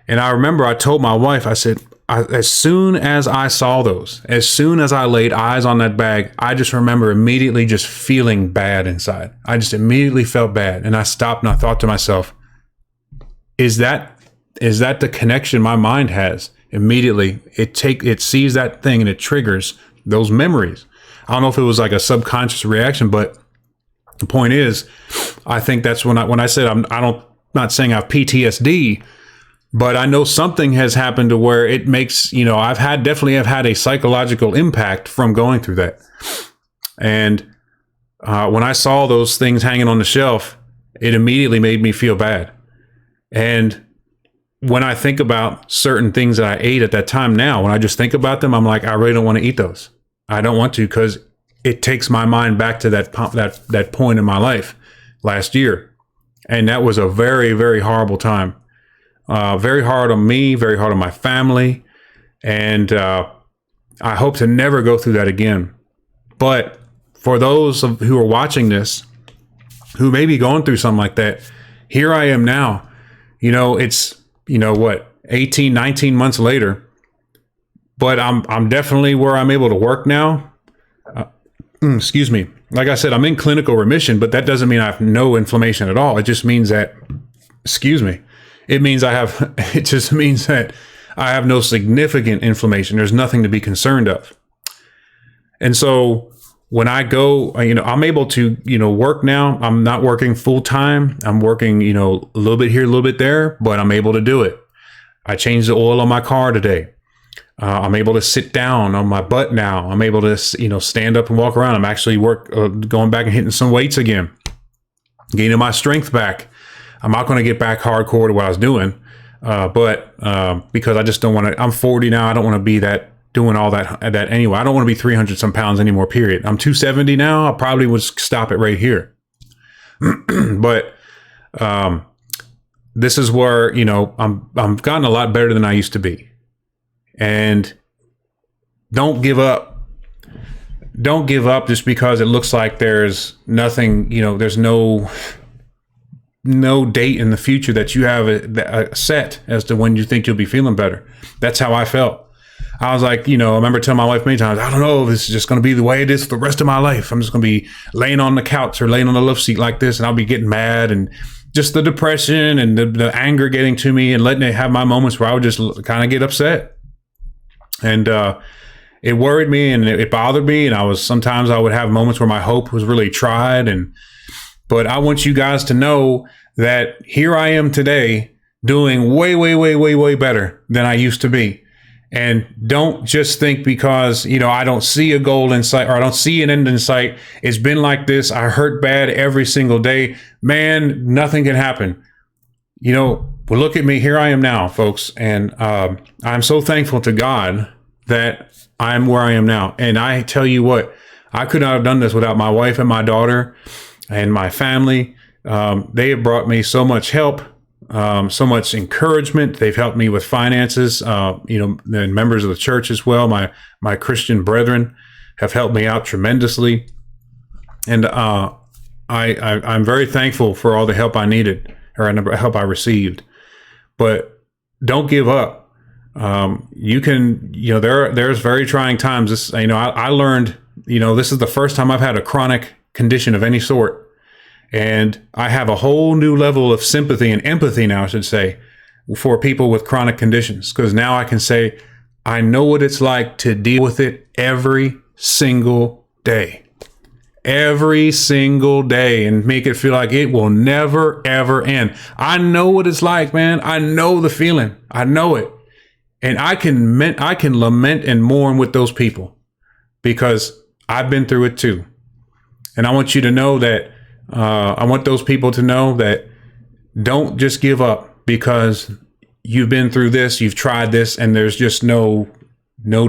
And I remember I told my wife, I said, as soon as I saw those, as soon as I laid eyes on that bag, I just remember immediately just feeling bad inside. I just immediately felt bad. And I stopped and I thought to myself, is that the connection my mind has? Immediately, it sees that thing and it triggers those memories. I don't know if it was like a subconscious reaction, but the point is, I think that's when I said not saying I have PTSD, but I know something has happened to where it makes, I've definitely had a psychological impact from going through that. And when I saw those things hanging on the shelf, it immediately made me feel bad. And when I think about certain things that I ate at that time now, when I just think about them, I'm like, I really don't want to eat those. I don't want to, because it takes my mind back to that point in my life last year. And that was a very, very horrible time. Very hard on me, very hard on my family. And I hope to never go through that again. But for those who are watching this, who may be going through something like that, here I am now. It's, 18, 19 months later, but I'm definitely where I'm able to work now. Excuse me. Like I said, I'm in clinical remission, but that doesn't mean I have no inflammation at all. It just means that, it just means that I have no significant inflammation. There's nothing to be concerned of. And so when I go, I'm able to, work now. I'm not working full time. I'm working, a little bit here, a little bit there, but I'm able to do it. I changed the oil on my car today. I'm able to sit down on my butt now. I'm able to, stand up and walk around. I'm actually going back and hitting some weights again, gaining my strength back. I'm not going to get back hardcore to what I was doing, but because I just don't want to. I'm 40 now. I don't want to be doing all that anyway. I don't want to be 300 some pounds anymore. Period. I'm 270 now. I probably would stop it right here. But This is where, I'm gotten a lot better than I used to be. And don't give up. Don't give up just because it looks like there's nothing, there's no date in the future that you have a set as to when you think you'll be feeling better. That's how I felt. I was like, I remember telling my wife many times, I don't know if this is just going to be the way it is for the rest of my life. I'm just going to be laying on the couch or laying on the love seat like this, and I'll be getting mad, and just the depression and the anger getting to me and letting it have my moments where I would just kind of get upset. And it worried me and it bothered me. And sometimes I would have moments where my hope was really tried. But I want you guys to know that here I am today doing way, way, way, way, way better than I used to be. And don't just think because, I don't see a goal in sight or I don't see an end in sight. It's been like this. I hurt bad every single day. Man, nothing can happen. Well, look at me. Here I am now, folks. And I'm so thankful to God that I'm where I am now. And I tell you what, I could not have done this without my wife and my daughter and my family. They have brought me so much help. So much encouragement. They've helped me with finances, and members of the church as well. My Christian brethren have helped me out tremendously. And I'm very thankful for all the help I needed or help I received. But don't give up. You can, there's very trying times. This, I learned, this is the first time I've had a chronic condition of any sort. And I have a whole new level of sympathy and empathy now, I should say, for people with chronic conditions. Because now I can say, I know what it's like to deal with it every single day. Every single day, and make it feel like it will never, ever end. I know what it's like, man. I know the feeling. I know it. And I can lament and mourn with those people because I've been through it too. And I want you to know that I want those people to know that don't just give up because you've been through this, you've tried this, and there's just no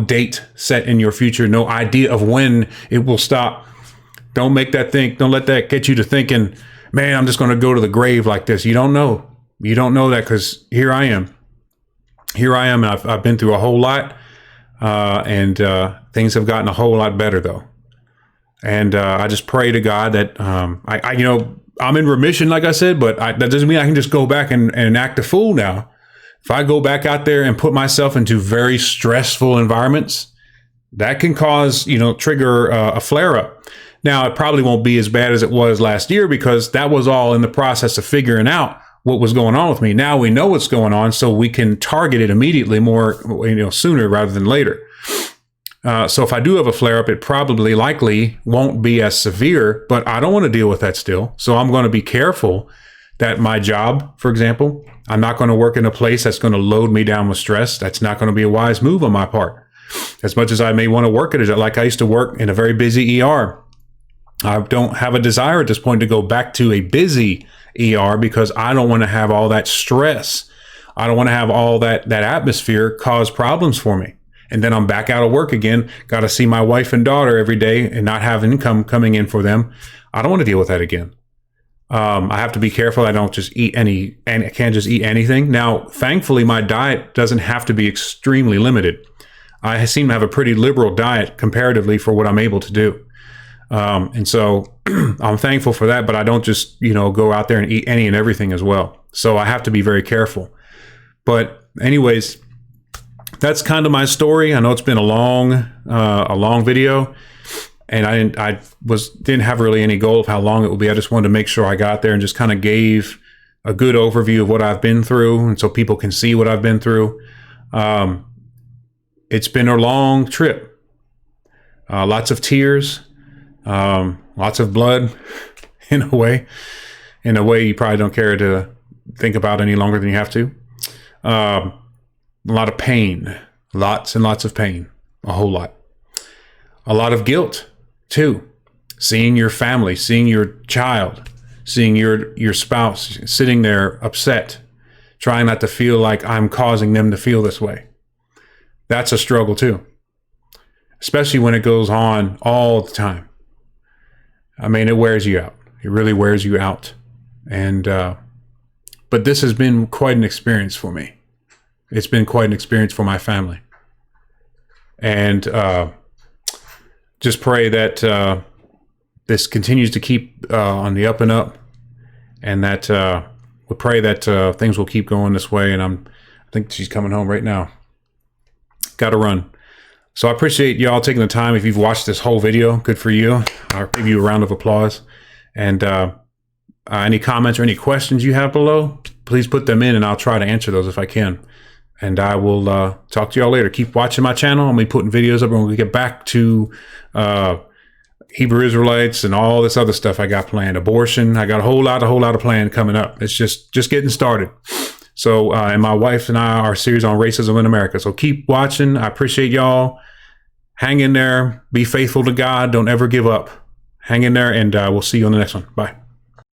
date set in your future, no idea of when it will stop. Don't let that get you to thinking, man, I'm just going to go to the grave like this. You don't know. You don't know that because here I am. And I've been through a whole lot, and things have gotten a whole lot better though. And I just pray to God that I'm in remission, like I said, but that doesn't mean I can just go back and act a fool now. If I go back out there and put myself into very stressful environments, that can cause, trigger a flare up. Now, it probably won't be as bad as it was last year because that was all in the process of figuring out what was going on with me. Now we know what's going on, so we can target it immediately more, sooner rather than later. So if I do have a flare-up, it probably likely won't be as severe, but I don't want to deal with that still. So I'm going to be careful that my job, for example, I'm not going to work in a place that's going to load me down with stress. That's not going to be a wise move on my part. As much as I may want to work at it, like I used to work in a very busy ER, I don't have a desire at this point to go back to a busy ER because I don't want to have all that stress. I don't want to have all that atmosphere cause problems for me. And then I'm back out of work again, got to see my wife and daughter every day and not have income coming in for them. I don't want to deal with that again. I have to be careful. I don't just eat and I can't just eat anything. Now, thankfully, my diet doesn't have to be extremely limited. I seem to have a pretty liberal diet comparatively for what I'm able to do. And so I'm thankful for that, but I don't just, go out there and eat any and everything as well. So I have to be very careful. But anyways, that's kind of my story. I know it's been a long video, and I didn't have really any goal of how long it would be. I just wanted to make sure I got there and just kind of gave a good overview of what I've been through, and so people can see what I've been through. It's been a long trip, lots of tears, lots of blood, in a way you probably don't care to think about any longer than you have to. A lot of pain, lots and lots of pain, a whole lot. A lot of guilt, too. Seeing your family, seeing your child, seeing your spouse sitting there upset, trying not to feel like I'm causing them to feel this way. That's a struggle, too. Especially when it goes on all the time. I mean, it wears you out. It really wears you out. And But this has been quite an experience for me. It's been quite an experience for my family. And just pray that this continues to keep on the up and up, and that we pray that things will keep going this way. And I think she's coming home right now. Got to run. So I appreciate y'all taking the time. If you've watched this whole video, good for you. I'll give you a round of applause. And any comments or any questions you have below, please put them in and I'll try to answer those if I can. And I will talk to y'all later. Keep watching my channel. I'm going to be putting videos up, and we'll get back to Hebrew Israelites and all this other stuff I got planned. Abortion. I got a whole lot of plan coming up. It's just getting started. So, and my wife and I, our series on racism in America. So keep watching. I appreciate y'all. Hang in there. Be faithful to God. Don't ever give up. Hang in there, and we'll see you on the next one. Bye.